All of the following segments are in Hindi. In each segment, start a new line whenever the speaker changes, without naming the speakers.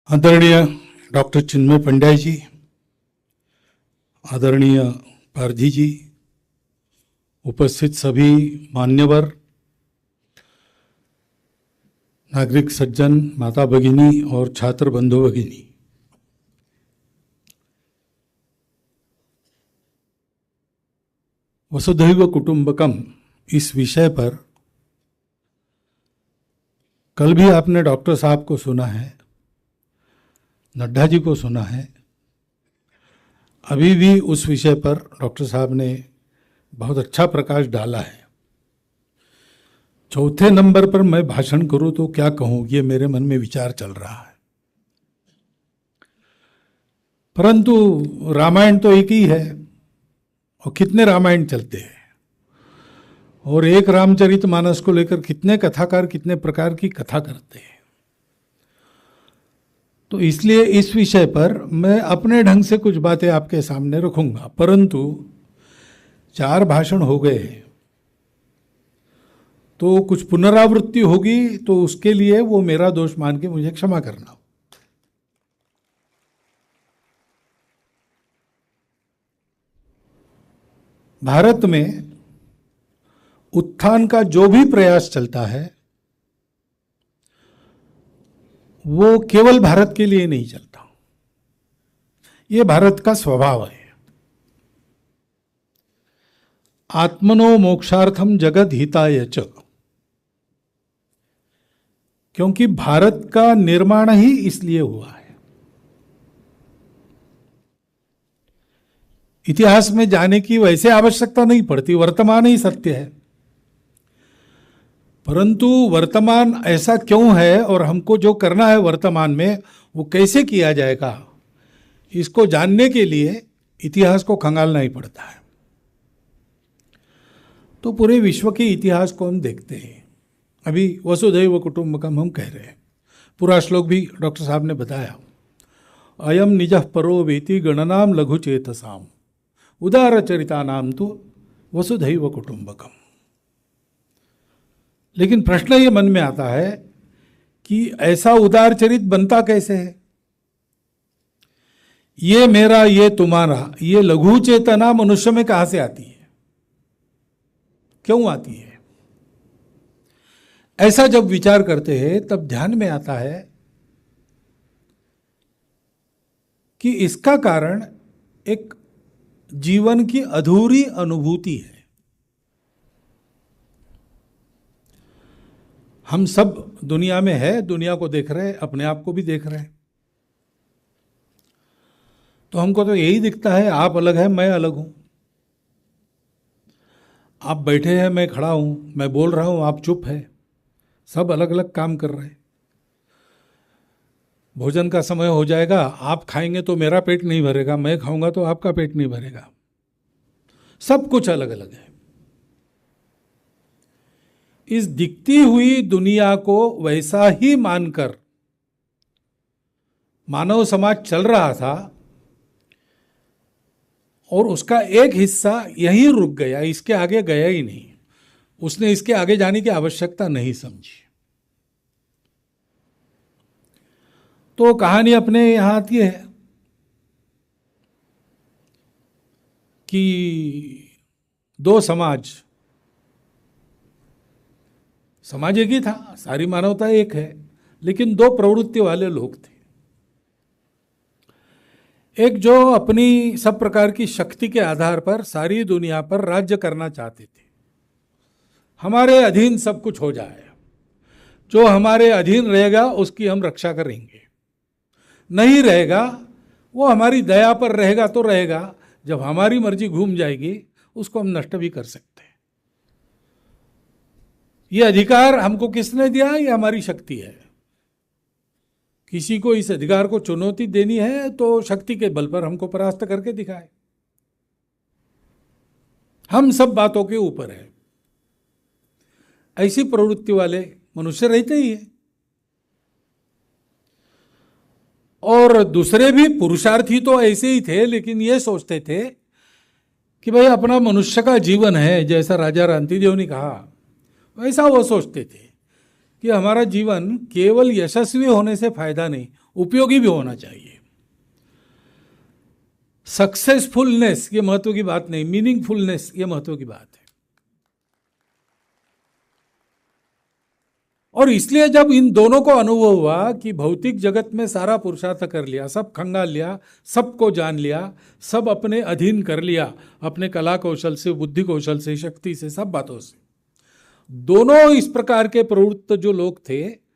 आदरणीय डॉक्टर चिन्मय पंड्या जी, आदरणीय पारधी जी, उपस्थित सभी मान्यवर, नागरिक सज्जन, माता भगिनी और छात्र बंधु भगिनी, वसुधैव कुटुंबकम इस विषय पर कल भी आपने डॉक्टर साहब को सुना है, नड्डा जी को सुना है। अभी भी उस विषय पर डॉक्टर साहब ने बहुत अच्छा प्रकाश डाला है। चौथे नंबर पर मैं भाषण करूं तो क्या कहूं, ये मेरे मन में विचार चल रहा है। परंतु रामायण तो एक ही है और कितने रामायण चलते हैं, और एक रामचरितमानस को लेकर कितने कथाकार कितने प्रकार की कथा करते हैं। तो इसलिए इस विषय पर मैं अपने ढंग से कुछ बातें आपके सामने रखूंगा। परंतु 4 भाषण हो गए तो कुछ पुनरावृत्ति होगी, तो उसके लिए वो मेरा दोष मान के मुझे क्षमा करना। भारत में उत्थान का जो भी प्रयास चलता है वो केवल भारत के लिए नहीं चलता, ये भारत का स्वभाव है। आत्मनो मोक्षार्थम जगत हिताय च, क्योंकि भारत का निर्माण ही इसलिए हुआ है। इतिहास में जाने की वैसे आवश्यकता नहीं पड़ती, वर्तमान ही सत्य है। परंतु वर्तमान ऐसा क्यों है और हमको जो करना है वर्तमान में वो कैसे किया जाएगा, इसको जानने के लिए इतिहास को खंगालना ही पड़ता है। तो पूरे विश्व के इतिहास को हम देखते हैं। अभी वसुधैव कुटुंबकम हम कह रहे हैं, पूरा श्लोक भी डॉक्टर साहब ने बताया। अयम निजः परो वेति गणनाम लघु चेतसाम उदार चरिता नाम तो वसुधैव कुटुंबकम। लेकिन प्रश्न ये मन में आता है कि ऐसा उदार चरित बनता कैसे है? ये मेरा, ये तुम्हारा, ये लघु चेतना मनुष्य में कहां से आती है, क्यों आती है? ऐसा जब विचार करते हैं तब ध्यान में आता है कि इसका कारण एक जीवन की अधूरी अनुभूति है। हम सब दुनिया में है, दुनिया को देख रहे हैं, अपने आप को भी देख रहे हैं। तो हमको तो यही दिखता है, आप अलग है, मैं अलग हूं। आप बैठे हैं, मैं खड़ा हूं, मैं बोल रहा हूं, आप चुप है। सब अलग अलग काम कर रहे हैं। भोजन का समय हो जाएगा, आप खाएंगे तो मेरा पेट नहीं भरेगा, मैं खाऊंगा तो आपका पेट नहीं भरेगा। सब कुछ अलग अलग है। इस दिखती हुई दुनिया को वैसा ही मानकर मानव समाज चल रहा था और उसका एक हिस्सा यहीं रुक गया, इसके आगे गया ही नहीं। उसने इसके आगे जाने की आवश्यकता नहीं समझी। तो कहानी अपने यहां आती है कि 2 समाज एक ही था, सारी मानवता एक है, लेकिन 2 प्रवृत्ति वाले लोग थे। एक जो अपनी सब प्रकार की शक्ति के आधार पर सारी दुनिया पर राज्य करना चाहते थे, हमारे अधीन सब कुछ हो जाए, जो हमारे अधीन रहेगा उसकी हम रक्षा करेंगे, नहीं रहेगा वो हमारी दया पर रहेगा तो रहेगा, जब हमारी मर्जी घूम जाएगी उसको हम नष्ट भी कर सकते हैं। ये अधिकार हमको किसने दिया? ये हमारी शक्ति है। किसी को इस अधिकार को चुनौती देनी है तो शक्ति के बल पर हमको परास्त करके दिखाए। हम सब बातों के ऊपर है। ऐसी प्रवृत्ति वाले मनुष्य रहते ही है। और दूसरे भी पुरुषार्थी तो ऐसे ही थे, लेकिन ये सोचते थे कि भाई अपना मनुष्य का जीवन है, जैसा राजा रांतिदेव ने कहा वैसा वो सोचते थे कि हमारा जीवन केवल यशस्वी होने से फायदा नहीं, उपयोगी भी होना चाहिए। सक्सेसफुलनेस ये महत्व की बात नहीं, मीनिंगफुलनेस ये महत्व की बात है। और इसलिए जब इन दोनों को अनुभव हुआ कि भौतिक जगत में सारा पुरुषार्थ कर लिया, सब खंगाल लिया, सबको जान लिया, सब अपने अधीन कर लिया, अपने कला कौशल से, बुद्धि कौशल से, शक्ति से, सब बातों से, दोनों इस प्रकार के प्रवृत्त जो लोग थे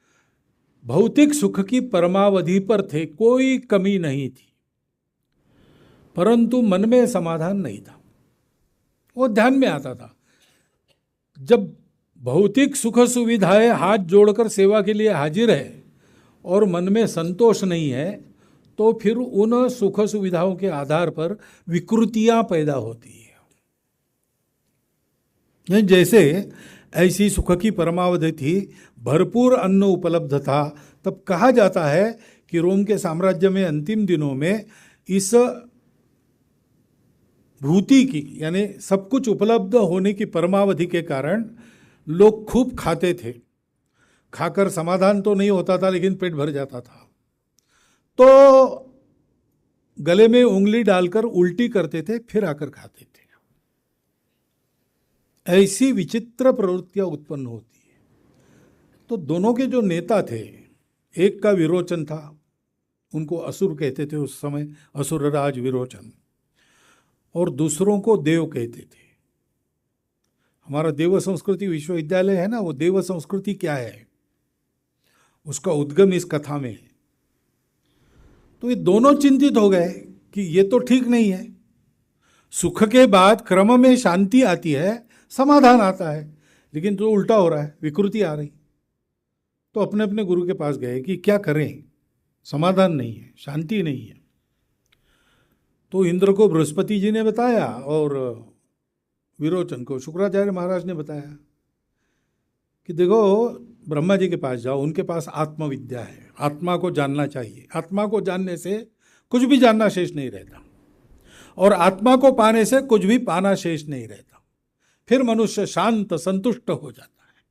भौतिक सुख की परमावधि पर थे, कोई कमी नहीं थी, परंतु मन में समाधान नहीं था। वो ध्यान में आता था, जब भौतिक सुख सुविधाएं हाथ जोड़कर सेवा के लिए हाजिर है और मन में संतोष नहीं है, तो फिर उन सुख सुविधाओं के आधार पर विकृतियां पैदा होती है। जैसे ऐसी सुख की परमावधि थी, भरपूर अन्न उपलब्ध था, तब कहा जाता है कि रोम के साम्राज्य में अंतिम दिनों में इस भूति की यानी सब कुछ उपलब्ध होने की परमावधि के कारण लोग खूब खाते थे। खाकर समाधान तो नहीं होता था, लेकिन पेट भर जाता था, तो गले में उंगली डालकर उल्टी करते थे, फिर आकर खाते थे। ऐसी विचित्र प्रवृत्तियां उत्पन्न होती है। तो दोनों के जो नेता थे, एक का विरोचन था, उनको असुर कहते थे उस समय, असुरराज विरोचन, और दूसरों को देव कहते थे। हमारा देव संस्कृति विश्वविद्यालय है ना, वो देव संस्कृति क्या है उसका उद्गम इस कथा में है। तो ये दोनों चिंतित हो गए कि ये तो ठीक नहीं है, सुख के बाद क्रम में शांति आती है, समाधान आता है, लेकिन जो उल्टा हो रहा है, विकृति आ रही। तो अपने अपने गुरु के पास गए कि क्या करें, समाधान नहीं है, शांति नहीं है। तो इंद्र को बृहस्पति जी ने बताया और विरोचन को शुक्राचार्य महाराज ने बताया कि देखो ब्रह्मा जी के पास जाओ, उनके पास आत्मविद्या है, आत्मा को जानना चाहिए, आत्मा को जानने से कुछ भी जानना शेष नहीं रहता, और आत्मा को पाने से कुछ भी पाना शेष नहीं रहता, फिर मनुष्य शांत संतुष्ट हो जाता है।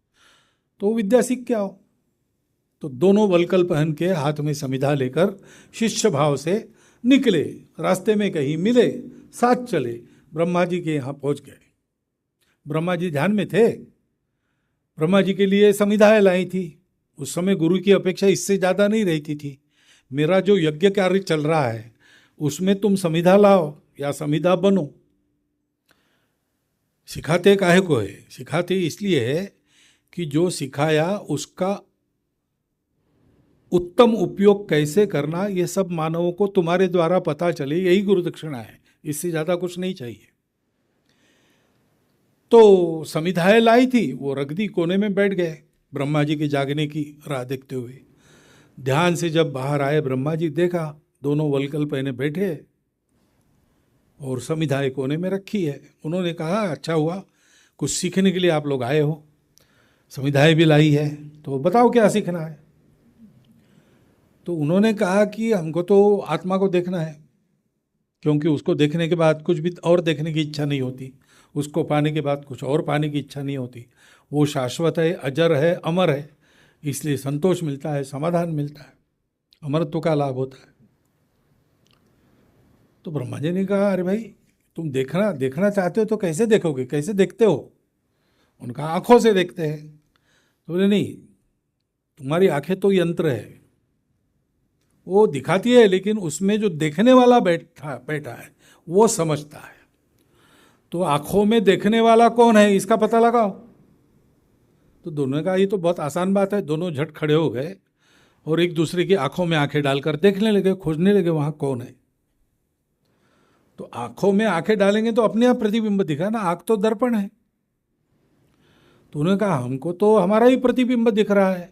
तो विद्या सीख के आओ। तो दोनों वलकल पहन के हाथ में समिधा लेकर शिष्य भाव से निकले, रास्ते में कहीं मिले, साथ चले, ब्रह्मा जी के यहाँ पहुंच गए। ब्रह्मा जी ध्यान में थे, ब्रह्मा जी के लिए समिधाएं लाई थी। उस समय गुरु की अपेक्षा इससे ज़्यादा नहीं रहती थी। मेरा जो यज्ञ कार्य चल रहा है उसमें तुम समिधा लाओ या समिधा बनो। सिखाते काहे को है? सिखाते इसलिए है कि जो सिखाया उसका उत्तम उपयोग कैसे करना, ये सब मानवों को तुम्हारे द्वारा पता चले, यही गुरु दक्षिणा है, इससे ज़्यादा कुछ नहीं चाहिए। तो समिधाएं लाई थी, वो रख दी, कोने में बैठ गए ब्रह्मा जी के जागने की राह देखते हुए। ध्यान से जब बाहर आए ब्रह्मा जी, देखा दोनों वलकल पहने बैठे और समिधाएं कोने में रखी है। उन्होंने कहा अच्छा हुआ, कुछ सीखने के लिए आप लोग आए हो, समिधाएं भी लाई है, तो बताओ क्या सीखना है। तो उन्होंने कहा कि हमको तो आत्मा को देखना है, क्योंकि उसको देखने के बाद कुछ भी और देखने की इच्छा नहीं होती, उसको पाने के बाद कुछ और पाने की इच्छा नहीं होती। वो शाश्वत है, अजर है, अमर है, इसलिए संतोष मिलता है, समाधान मिलता है, अमरत्व का लाभ होता है। तो ब्रह्मा जी ने कहा अरे भाई तुम देखना चाहते हो तो कैसे देखोगे, कैसे देखते हो? उनका आंखों से देखते हैं। तो बोले नहीं, तुम्हारी आंखें तो यंत्र है, वो दिखाती है, लेकिन उसमें जो देखने वाला बैठा है वो समझता है। तो आंखों में देखने वाला कौन है इसका पता लगाओ। तो दोनों ने कहा ये तो बहुत आसान बात है। दोनों झट खड़े हो गए और एक दूसरे की आंखों में आंखें डालकर देखने लगे, खोजने लगे वहां कौन है। तो आंखों में आंखें डालेंगे तो अपने आप प्रतिबिंब दिखा ना, आंख तो दर्पण है। तो उन्होंने कहा हमको तो हमारा ही प्रतिबिंब दिख रहा है,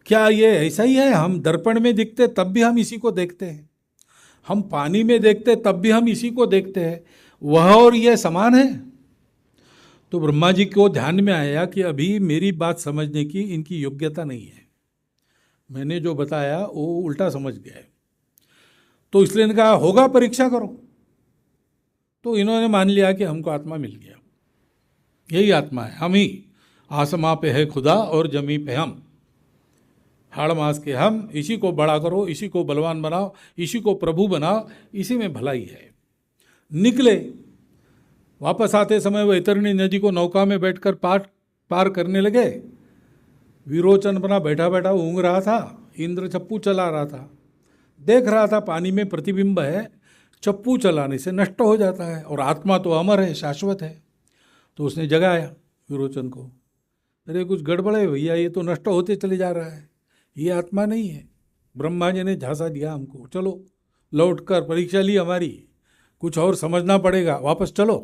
क्या ये ऐसा ही है? हम दर्पण में दिखते तब भी हम इसी को देखते हैं, हम पानी में देखते तब भी हम इसी को देखते हैं, वह और यह समान है। तो ब्रह्मा जी को ध्यान में आया कि अभी मेरी बात समझने की इनकी योग्यता नहीं है, मैंने जो बताया वो उल्टा समझ गया। तो इसलिए इन्होंने कहा होगा परीक्षा करो। तो इन्होंने मान लिया कि हमको आत्मा मिल गया, यही आत्मा है, हम ही, आसमां पे है खुदा और जमी पे हाड़ मास के हम, इसी को बड़ा करो, इसी को बलवान बनाओ, इसी को प्रभु बनाओ, इसी में भलाई है। निकले, वापस आते समय वैतरणी नदी को नौका में बैठकर पार करने लगे। विरोचन बना बैठा बैठा ऊँग रहा था, इंद्र चप्पू चला रहा था, देख रहा था पानी में प्रतिबिंब है, चप्पू चलाने से नष्ट हो जाता है और आत्मा तो अमर है, शाश्वत है। तो उसने जगाया विरोचन को, अरे कुछ गड़बड़ है भैया, ये तो नष्ट होते चले जा रहा है, ये आत्मा नहीं है। ब्रह्मा जी ने झांसा दिया हमको, चलो लौटकर परीक्षा ली हमारी, कुछ और समझना पड़ेगा, वापस चलो।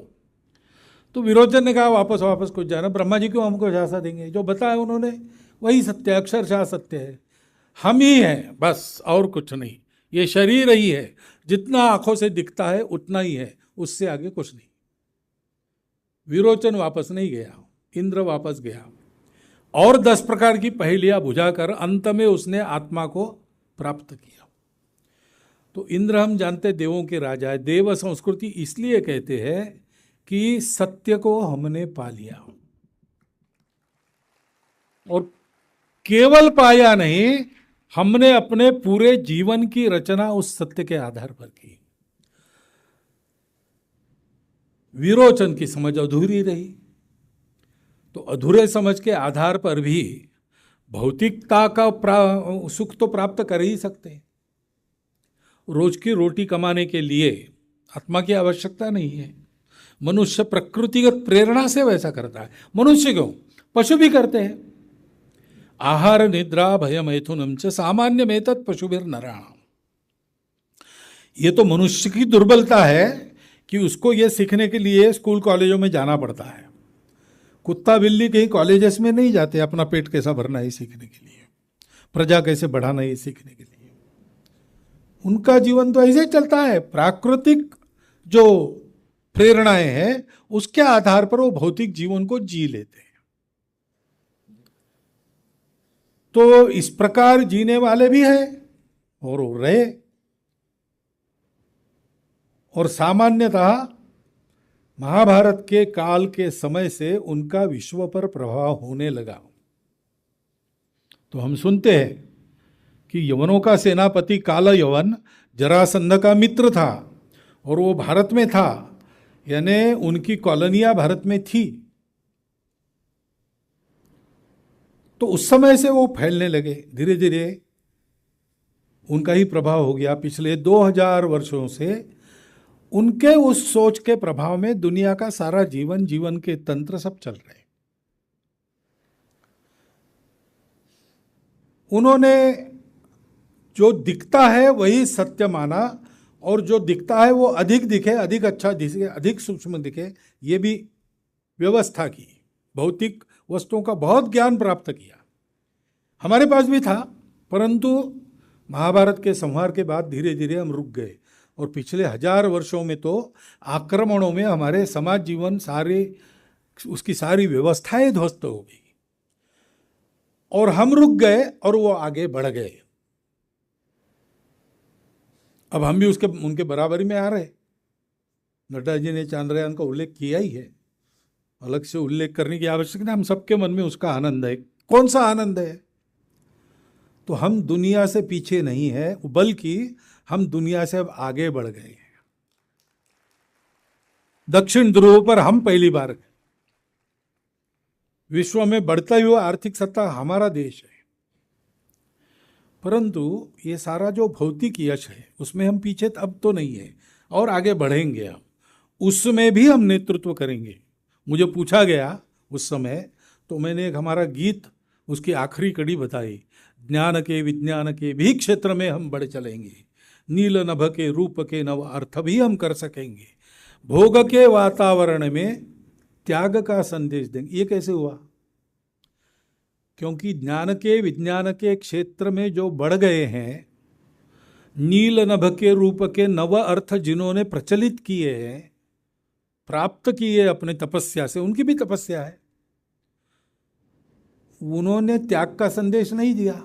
तो विरोचन ने कहा वापस कुछ जाना, ब्रह्मा जी क्यों हमको झांसा देंगे, जो बताया उन्होंने वही सत्य, अक्षरशः सत्य है, हम ही हैं बस, और कुछ नहीं। ये शरीर ही है, जितना आंखों से दिखता है उतना ही है, उससे आगे कुछ नहीं। विरोचन वापस नहीं गया, इंद्र वापस गया और 10 प्रकार की पहेलियां बुझाकर अंत में उसने आत्मा को प्राप्त किया। तो इंद्र हम जानते देवों के राजा है। देव संस्कृति इसलिए कहते हैं कि सत्य को हमने पा लिया, और केवल पाया नहीं, हमने अपने पूरे जीवन की रचना उस सत्य के आधार पर की। विरोचन की समझ अधूरी रही, तो अधूरे समझ के आधार पर भी भौतिकता का सुख तो प्राप्त कर ही सकते हैं। रोज की रोटी कमाने के लिए आत्मा की आवश्यकता नहीं है। मनुष्य प्रकृतिगत प्रेरणा से वैसा करता है। मनुष्य क्यों, पशु भी करते हैं। आहार निद्रा भय मैथुनम च सामान्य में तत् पशुभिर नराणाम। ये तो मनुष्य की दुर्बलता है कि उसको ये सीखने के लिए स्कूल कॉलेजों में जाना पड़ता है। कुत्ता बिल्ली कहीं कॉलेजेस में नहीं जाते अपना पेट कैसा भरना है सीखने के लिए, प्रजा कैसे बढ़ाना है सीखने के लिए। उनका जीवन तो ऐसे चलता है, प्राकृतिक जो प्रेरणाएं हैं उसके आधार पर वो भौतिक जीवन को जी लेते हैं। तो इस प्रकार जीने वाले भी हैं और वो रहे। और सामान्यतः महाभारत के काल के समय से उनका विश्व पर प्रभाव होने लगा। तो हम सुनते हैं कि यवनों का सेनापति काल यवन जरासंध का मित्र था और वो भारत में था, यानी उनकी कॉलोनियां भारत में थी। तो उस समय से वो फैलने लगे, धीरे धीरे उनका ही प्रभाव हो गया। पिछले 2000 वर्षों से उनके उस सोच के प्रभाव में दुनिया का सारा जीवन के तंत्र सब चल रहे हैं। उन्होंने जो दिखता है वही सत्य माना, और जो दिखता है वो अधिक दिखे, अधिक अच्छा दिखे, अधिक सूक्ष्म दिखे, ये भी व्यवस्था की। भौतिक वस्तुओं का बहुत ज्ञान प्राप्त किया, हमारे पास भी था, परंतु महाभारत के संहार के बाद धीरे धीरे हम रुक गए। और पिछले 1000 वर्षों में तो आक्रमणों में हमारे समाज जीवन सारे, उसकी सारी व्यवस्थाएं ध्वस्त हो गई और हम रुक गए और वो आगे बढ़ गए। अब हम भी उनके बराबरी में आ रहे। नड्डा जी ने चांद्रयान का उल्लेख किया ही है, अलग से उल्लेख करने की आवश्यकता, हम सबके मन में उसका आनंद है। कौन सा आनंद है? तो हम दुनिया से पीछे नहीं है, बल्कि हम दुनिया से अब आगे बढ़ गए हैं। दक्षिण ध्रुव पर हम पहली बार गए। विश्व में बढ़ता हुआ आर्थिक सत्ता हमारा देश है, परंतु ये सारा जो भौतिक यश है उसमें हम पीछे अब तो नहीं है और आगे बढ़ेंगे। हम उसमें भी हम नेतृत्व करेंगे। मुझे पूछा गया उस समय, तो मैंने एक हमारा गीत, उसकी आखिरी कड़ी बताई, ज्ञान के विज्ञान के भी क्षेत्र में हम बढ़ चलेंगे, नील नभ के रूप के नव अर्थ भी हम कर सकेंगे, भोग के वातावरण में त्याग का संदेश देंगे। ये कैसे हुआ? क्योंकि ज्ञान के विज्ञान के क्षेत्र में जो बढ़ गए हैं, नील नभ के रूप के नव अर्थ जिन्होंने प्रचलित किए हैं, प्राप्त किए अपने तपस्या से, उनकी भी तपस्या है, उन्होंने त्याग का संदेश नहीं दिया।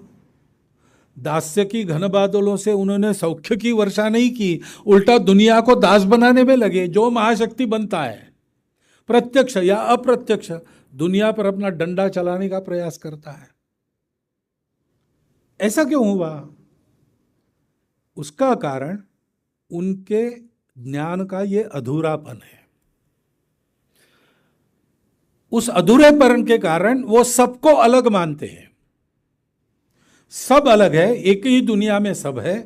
दास्य की घन बादलों से उन्होंने सौख्य की वर्षा नहीं की, उल्टा दुनिया को दास बनाने में लगे। जो महाशक्ति बनता है, प्रत्यक्ष या अप्रत्यक्ष, दुनिया पर अपना डंडा चलाने का प्रयास करता है। ऐसा क्यों हुआ? उसका कारण उनके ज्ञान का ये अधूरापन है। उस अधूरेपन के कारण वो सबको अलग मानते हैं। सब अलग है, एक ही दुनिया में सब है,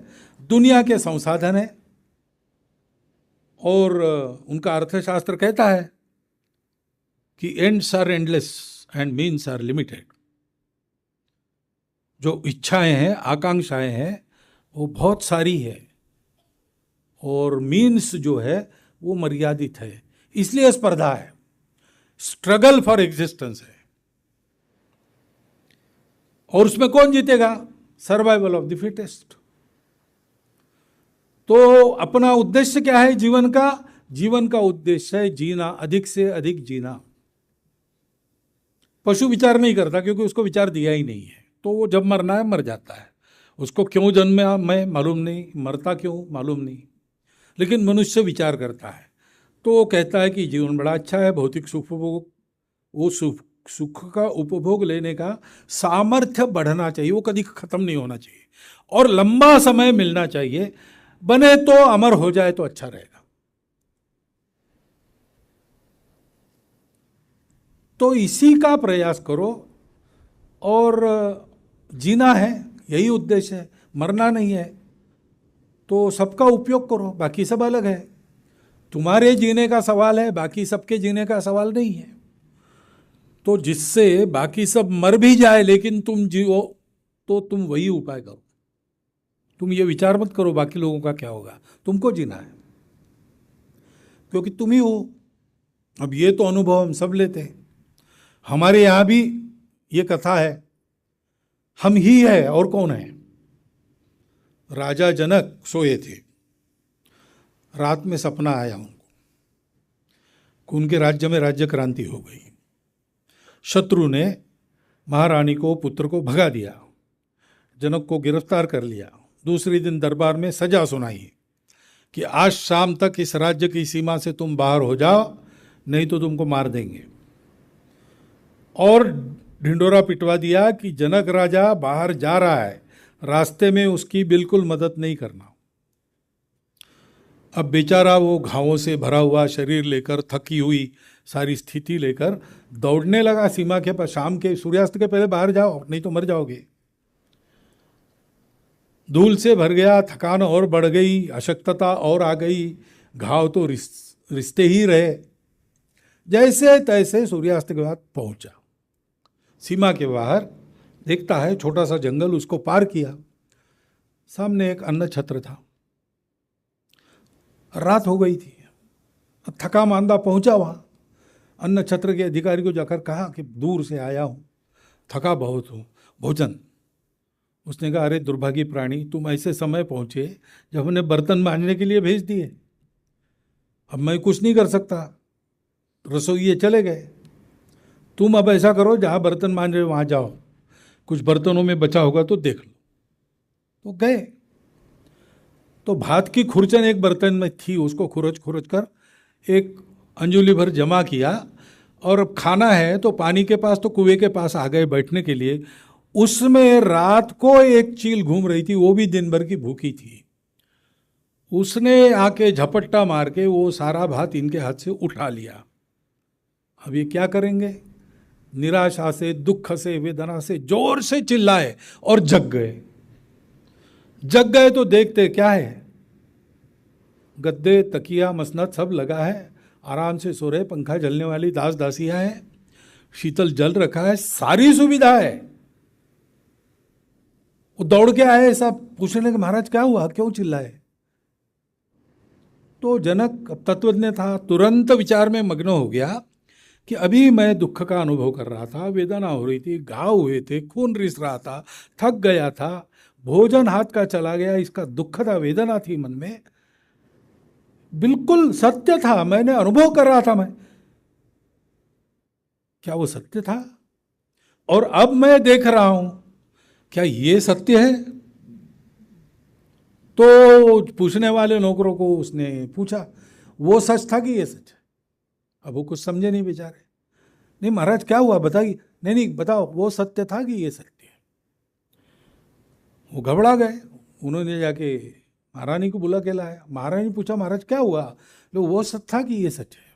दुनिया के संसाधन है, और उनका अर्थशास्त्र कहता है कि ends are endless and means are limited. जो इच्छाएं हैं, आकांक्षाएं हैं, वो बहुत सारी है, और मीन्स जो है वो मर्यादित है। इसलिए स्पर्धा है, स्ट्रगल फॉर एग्जिस्टेंस है। और उसमें कौन जीतेगा? Survival of the fittest. तो अपना उद्देश्य क्या है जीवन का? जीवन का उद्देश्य है जीना, अधिक से अधिक जीना। पशु विचार नहीं करता, क्योंकि उसको विचार दिया ही नहीं है, तो वो जब मरना है मर जाता है। उसको क्यों जन्मा मैं मालूम नहीं, मरता क्यों मालूम नहीं। लेकिन मनुष्य विचार करता है, तो वो कहता है कि जीवन बड़ा अच्छा है, भौतिक सुख, वो सुख का उपभोग लेने का सामर्थ्य बढ़ना चाहिए, वो कभी खत्म नहीं होना चाहिए, और लंबा समय मिलना चाहिए। बने तो अमर हो जाए तो अच्छा रहेगा। तो इसी का प्रयास करो, और जीना है, यही उद्देश्य है, मरना नहीं है। तो सबका उपयोग करो, बाकी सब अलग है। तुम्हारे जीने का सवाल है, बाकी सबके जीने का सवाल नहीं है। तो जिससे बाकी सब मर भी जाए लेकिन तुम जियो, तो तुम वही उपाय करो। तुम ये विचार मत करो बाकी लोगों का क्या होगा, तुमको जीना है, क्योंकि तुम ही हो। अब ये तो अनुभव हम सब लेते हैं। हमारे यहाँ भी ये कथा है, हम ही है और कौन है। राजा जनक सोए थे, रात में सपना आया उनको कि उनके राज्य में राज्य क्रांति हो गई। शत्रु ने महारानी को, पुत्र को भगा दिया, जनक को गिरफ्तार कर लिया। दूसरे दिन दरबार में सजा सुनाई कि आज शाम तक इस राज्य की सीमा से तुम बाहर हो जाओ, नहीं तो तुमको मार देंगे। और ढिंडोरा पिटवा दिया कि जनक राजा बाहर जा रहा है, रास्ते में उसकी बिल्कुल मदद नहीं करना। अब बेचारा वो घावों से भरा हुआ शरीर लेकर, थकी हुई सारी स्थिति लेकर दौड़ने लगा सीमा के पास। शाम के सूर्यास्त के पहले बाहर जाओ, नहीं तो मर जाओगे। धूल से भर गया, थकान और बढ़ गई, अशक्तता और आ गई, घाव तो रिश्ते ही रहे। जैसे तैसे सूर्यास्त के बाद पहुंचा सीमा के बाहर, देखता है छोटा सा जंगल, उसको पार किया। सामने एक अन्न छत्र था, रात हो गई थी। अब थका मांदा पहुंचा वहां, अन्न छत्र के अधिकारी को जाकर कहा कि दूर से आया हूं, थका बहुत हूं, भोजन। उसने कहा, अरे दुर्भागी प्राणी, तुम ऐसे समय पहुंचे जब हमने बर्तन मांजने के लिए भेज दिए, अब मैं कुछ नहीं कर सकता। रसोइये चले गए, तुम अब ऐसा करो, जहां बर्तन मांज रहे हो वहां जाओ, कुछ बर्तनों में बचा होगा तो देख लो। तो गए, तो भात की खुरचन एक बर्तन में थी, उसको खुरच खुरच कर एक अंजुली भर जमा किया। और अब खाना है तो पानी के पास, तो कुएं के पास आ गए बैठने के लिए। उसमें रात को एक चील घूम रही थी, वो भी दिन भर की भूखी थी। उसने आके झपट्टा मार के वो सारा भात इनके हाथ से उठा लिया। अब ये क्या करेंगे? निराशा से, दुख से, वेदना से जोर से चिल्लाए और जग गए। जग गए तो देखते क्या है, गद्दे, तकिया, मसनद सब लगा है, आराम से सो रहे, पंखा जलने वाली दास दासियां हैं, शीतल जल रखा है, सारी सुविधा है। वो दौड़ के आए, सब पूछने के महाराज क्या हुआ, क्यों चिल्लाए? तो जनक तत्वज्ञ था, तुरंत विचार में मग्न हो गया कि अभी मैं दुख का अनुभव कर रहा था, वेदना हो रही थी, घाव हुए थे, खून रिस रहा था, थक गया था, भोजन हाथ का चला गया, इसका दुख था, वेदना थी मन में, बिल्कुल सत्य था, मैंने अनुभव कर रहा था। मैं, क्या वो सत्य था? और अब मैं देख रहा हूं, क्या ये सत्य है? तो पूछने वाले नौकरों को उसने पूछा, वो सच था कि ये सच है? अब वो कुछ समझे नहीं बेचारे। नहीं महाराज क्या हुआ बताइए। नहीं नहीं बताओ, वो सत्य था कि ये सत्य है? वो घबरा गए। उन्होंने जाके महारानी को बुला के लाया। महारानी ने पूछा, महाराज क्या हुआ? लो, वो सच था कि ये सच है?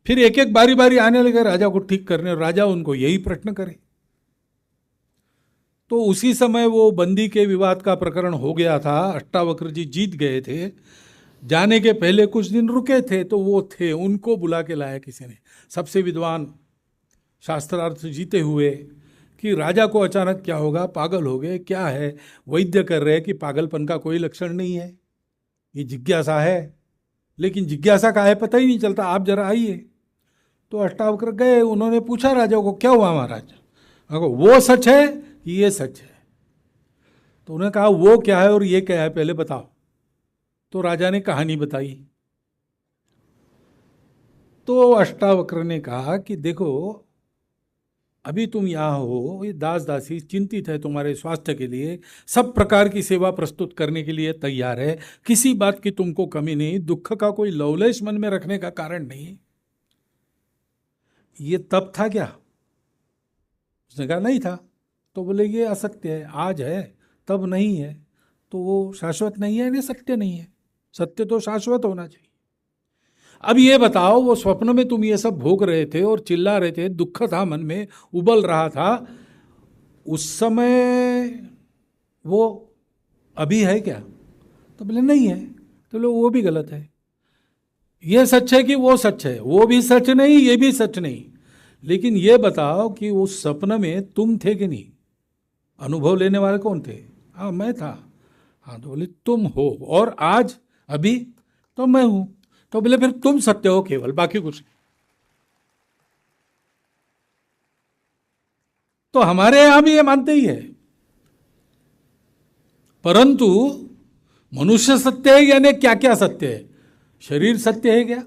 फिर एक एक बारी बारी आने लगे राजा को ठीक करने, और राजा उनको यही प्रश्न करे। तो उसी समय वो बंदी के विवाद का प्रकरण हो गया था। अष्टावक्र जी जीत गए थे। जाने के पहले कुछ दिन रुके थे, तो वो थे, उनको बुला के लाया किसी ने, सबसे विद्वान शास्त्रार्थ जीते हुए, कि राजा को अचानक क्या होगा, पागल हो गए, क्या है? वैद्य कर रहे कि पागलपन का कोई लक्षण नहीं है, ये जिज्ञासा है, लेकिन जिज्ञासा का है पता ही नहीं चलता, आप जरा आइए। तो अष्टावक्र गए, उन्होंने पूछा राजा को, क्या हुआ महाराज? वो सच है कि ये सच है? तो उन्होंने कहा, वो क्या है और ये क्या है, पहले बताओ। तो राजा ने कहानी बताई। तो अष्टावक्र ने कहा कि देखो, अभी तुम यहाँ हो, ये दास दासी चिंतित है तुम्हारे स्वास्थ्य के लिए, सब प्रकार की सेवा प्रस्तुत करने के लिए तैयार है, किसी बात की तुमको कमी नहीं, दुख का कोई लवलेश मन में रखने का कारण नहीं। ये तब था क्या? उसने कहा नहीं था। तो बोले ये असत्य है, आज है तब नहीं है, तो वो शाश्वत नहीं है, नहीं सत्य नहीं है। सत्य तो शाश्वत होना चाहिए। अब ये बताओ, वो स्वप्न में तुम ये सब भोग रहे थे और चिल्ला रहे थे, दुख था मन में, उबल रहा था, उस समय वो अभी है क्या? तो बोले नहीं है। तो बोले वो भी गलत है। ये सच है कि वो सच है? वो भी सच नहीं, ये भी सच नहीं। लेकिन ये बताओ कि उस सपने में तुम थे कि नहीं? अनुभव लेने वाले कौन थे? हाँ, मैं था। हाँ, तो बोले तुम हो, और आज अभी तो मैं हूं। तो बोले फिर तुम सत्य हो केवल, बाकी कुछ नहीं। तो हमारे यहां भी ये मानते ही है, परंतु मनुष्य सत्य है यानी क्या क्या सत्य है? शरीर सत्य है क्या?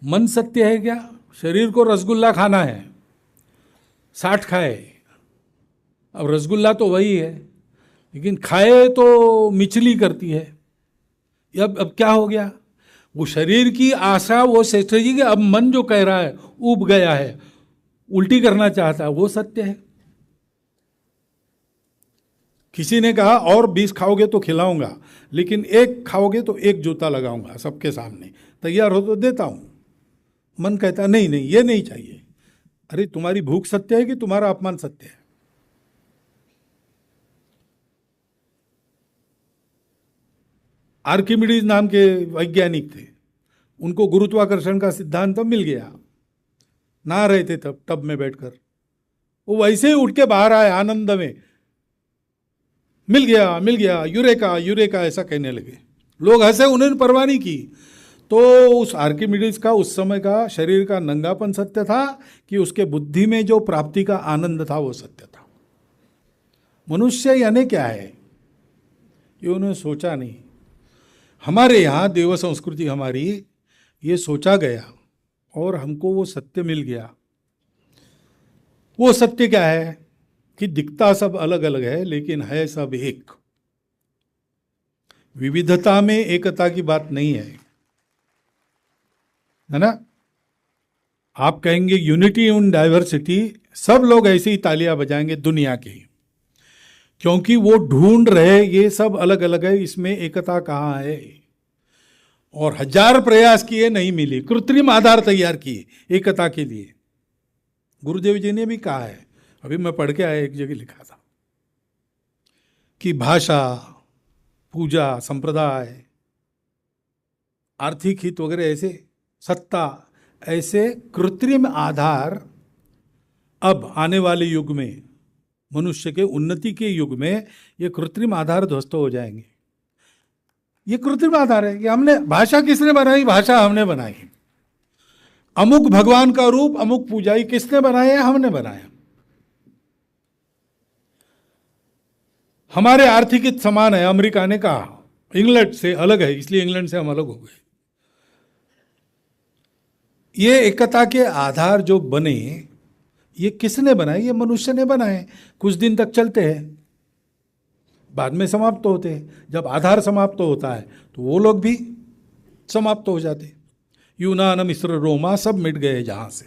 मन सत्य है क्या? शरीर को रसगुल्ला खाना है, 60 खाए, अब रसगुल्ला तो वही है, लेकिन खाए तो मिचली करती है। अब क्या हो गया? वो शरीर की आशा, वो स्ट्रेटजी कि अब मन जो कह रहा है, उब गया है, उल्टी करना चाहता है, वो सत्य है। किसी ने कहा और 20 खाओगे तो खिलाऊंगा, लेकिन एक खाओगे तो एक जूता लगाऊंगा सबके सामने, तैयार हो तो देता हूं। मन कहता नहीं नहीं, ये नहीं चाहिए। अरे तुम्हारी भूख सत्य है कि तुम्हारा अपमान सत्य है? आर्किमिडीज नाम के वैज्ञानिक थे, उनको गुरुत्वाकर्षण का सिद्धांत मिल गया, नहा रहे थे तब टब में बैठकर, वो वैसे ही उठ के बाहर आए आनंद में, मिल गया मिल गया, यूरेका यूरेका ऐसा कहने लगे। लोग हंसे, उन्होंने परवाह नहीं की। तो उस आर्किमिडीज का उस समय का शरीर का नंगापन सत्य था कि उसके बुद्धि में जो प्राप्ति का आनंद था वो सत्य था? मनुष्य यानी क्या है, ये उन्होंने सोचा नहीं। हमारे यहाँ देव संस्कृति हमारी, ये सोचा गया और हमको वो सत्य मिल गया। वो सत्य क्या है कि दिखता सब अलग अलग है, लेकिन है सब एक। विविधता में एकता की बात नहीं है ना? आप कहेंगे यूनिटी इन डाइवर्सिटी, सब लोग ऐसे ही तालियां बजाएंगे दुनिया की, क्योंकि वो ढूंढ रहे ये सब अलग अलग है, इसमें एकता कहाँ है। और 1000 प्रयास किए, नहीं मिली, कृत्रिम आधार तैयार किए एकता के लिए। गुरुदेव जी ने भी कहा है, अभी मैं पढ़ के आया, एक जगह लिखा था कि भाषा, पूजा, संप्रदाय, आर्थिक हित वगैरह, ऐसे सत्ता, ऐसे कृत्रिम आधार अब आने वाले युग में, मनुष्य के उन्नति के युग में, ये कृत्रिम आधार ध्वस्त हो जाएंगे। ये कृत्रिम आधार है कि हमने, भाषा किसने बनाई? भाषा हमने बनाई। अमुक भगवान का रूप, अमुक पूजाई किसने बनाया? हमने बनाया। हमारे आर्थिक हित समान है, अमेरिका ने कहा, इंग्लैंड से अलग है, इसलिए इंग्लैंड से हम अलग हो गए। ये एकता के आधार जो बने, ये किसने बनाए? ये मनुष्य ने बनाए। कुछ दिन तक चलते हैं, बाद में समाप्त होते हैं। जब आधार समाप्त होता है तो वो लोग भी समाप्त हो जाते। यूनान, मिस्र, रोमा सब मिट गए जहां से।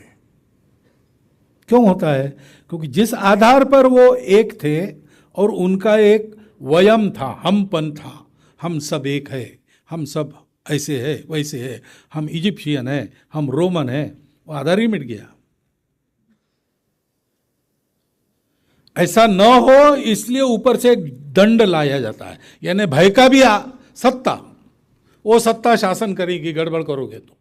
क्यों होता है? क्योंकि जिस आधार पर वो एक थे और उनका एक वयम था, हमपन था, हम सब एक है, हम सब ऐसे है वैसे है, हम इजिप्शियन है, हम रोमन है, वो आधार ही मिट गया। ऐसा न हो इसलिए ऊपर से एक दंड लाया जाता है, यानी भय का भी सत्ता, वो सत्ता शासन करेगी गड़बड़ करोगे तो।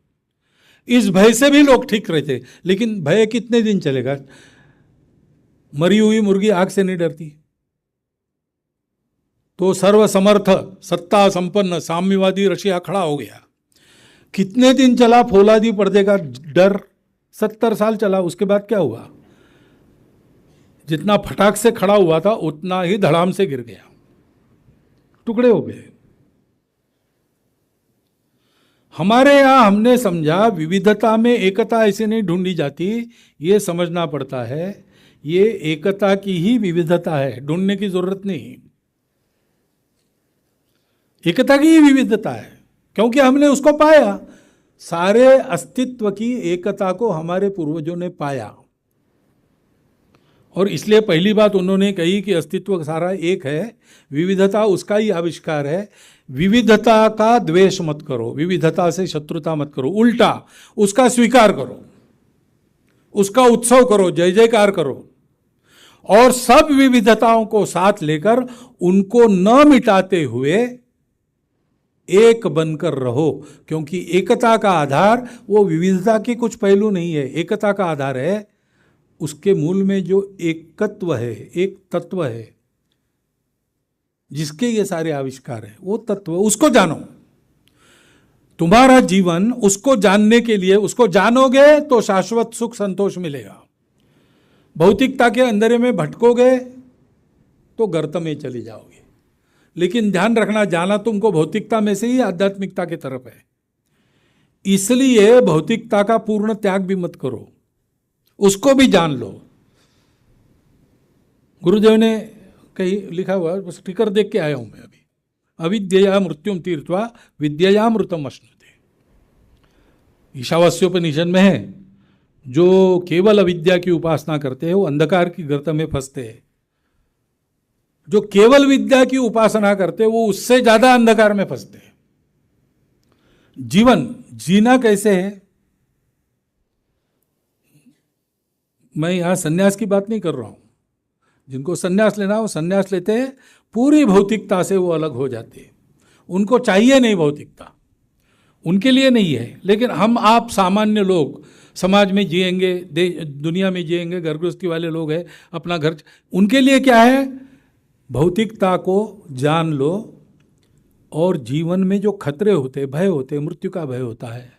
इस भय से भी लोग ठीक रहते, लेकिन भय कितने दिन चलेगा? मरी हुई मुर्गी आग से नहीं डरती। तो सर्वसमर्थ सत्ता संपन्न साम्यवादी रशिया खड़ा हो गया। कितने दिन चला फौलादी पर्दे का डर? 70 साल चला। उसके बाद क्या हुआ? जितना फटाक से खड़ा हुआ था उतना ही धड़ाम से गिर गया, टुकड़े हो गए। हमारे यहां हमने समझा विविधता में एकता ऐसे नहीं ढूंढी जाती, ये समझना पड़ता है ये एकता की ही विविधता है, ढूंढने की जरूरत नहीं। एकता की ही विविधता है क्योंकि हमने उसको पाया। सारे अस्तित्व की एकता को हमारे पूर्वजों ने पाया और इसलिए पहली बात उन्होंने कही कि अस्तित्व सारा एक है, विविधता उसका ही आविष्कार है। विविधता का द्वेष मत करो, विविधता से शत्रुता मत करो, उल्टा उसका स्वीकार करो, उसका उत्सव करो, जय जयकार करो और सब विविधताओं को साथ लेकर उनको न मिटाते हुए एक बनकर रहो। क्योंकि एकता का आधार वो विविधता के कुछ पहलू नहीं है, एकता का आधार है उसके मूल में जो एकत्व है, एक तत्व है जिसके ये सारे आविष्कार है, वो तत्व उसको जानो। तुम्हारा जीवन उसको जानने के लिए, उसको जानोगे तो शाश्वत सुख संतोष मिलेगा। भौतिकता के अंधेरे में भटकोगे तो गर्त में चली जाओगे। लेकिन ध्यान रखना, जाना तुमको भौतिकता में से ही आध्यात्मिकता की तरफ है। इसलिए भौतिकता का पूर्ण त्याग भी मत करो, उसको भी जान लो। गुरुदेव ने कहीं लिखा हुआ, बस स्टिकर देख के आया हूं मैं अभी, अविद्यया मृत्युम तीर्थवा विद्ययामृतम अश्नुते। ईशावास्योपनिषद में है, जो केवल अविद्या की उपासना करते हैं वो अंधकार की गर्त में फंसते हैं, जो केवल विद्या की उपासना करते हैं वो उससे ज्यादा अंधकार में फंसते हैं। जीवन जीना कैसे है? मैं यहां सन्यास की बात नहीं कर रहा हूं, जिनको सन्यास लेना हो सन्यास लेते हैं, पूरी भौतिकता से वो अलग हो जाते हैं, उनको चाहिए नहीं भौतिकता, उनके लिए नहीं है। लेकिन हम आप सामान्य लोग समाज में जिएंगे, दुनिया में जिएंगे, घर गृहस्थी वाले लोग हैं, अपना घर, उनके लिए क्या है? भौतिकता को जान लो और जीवन में जो खतरे होते, भय होते, मृत्यु का भय होता है,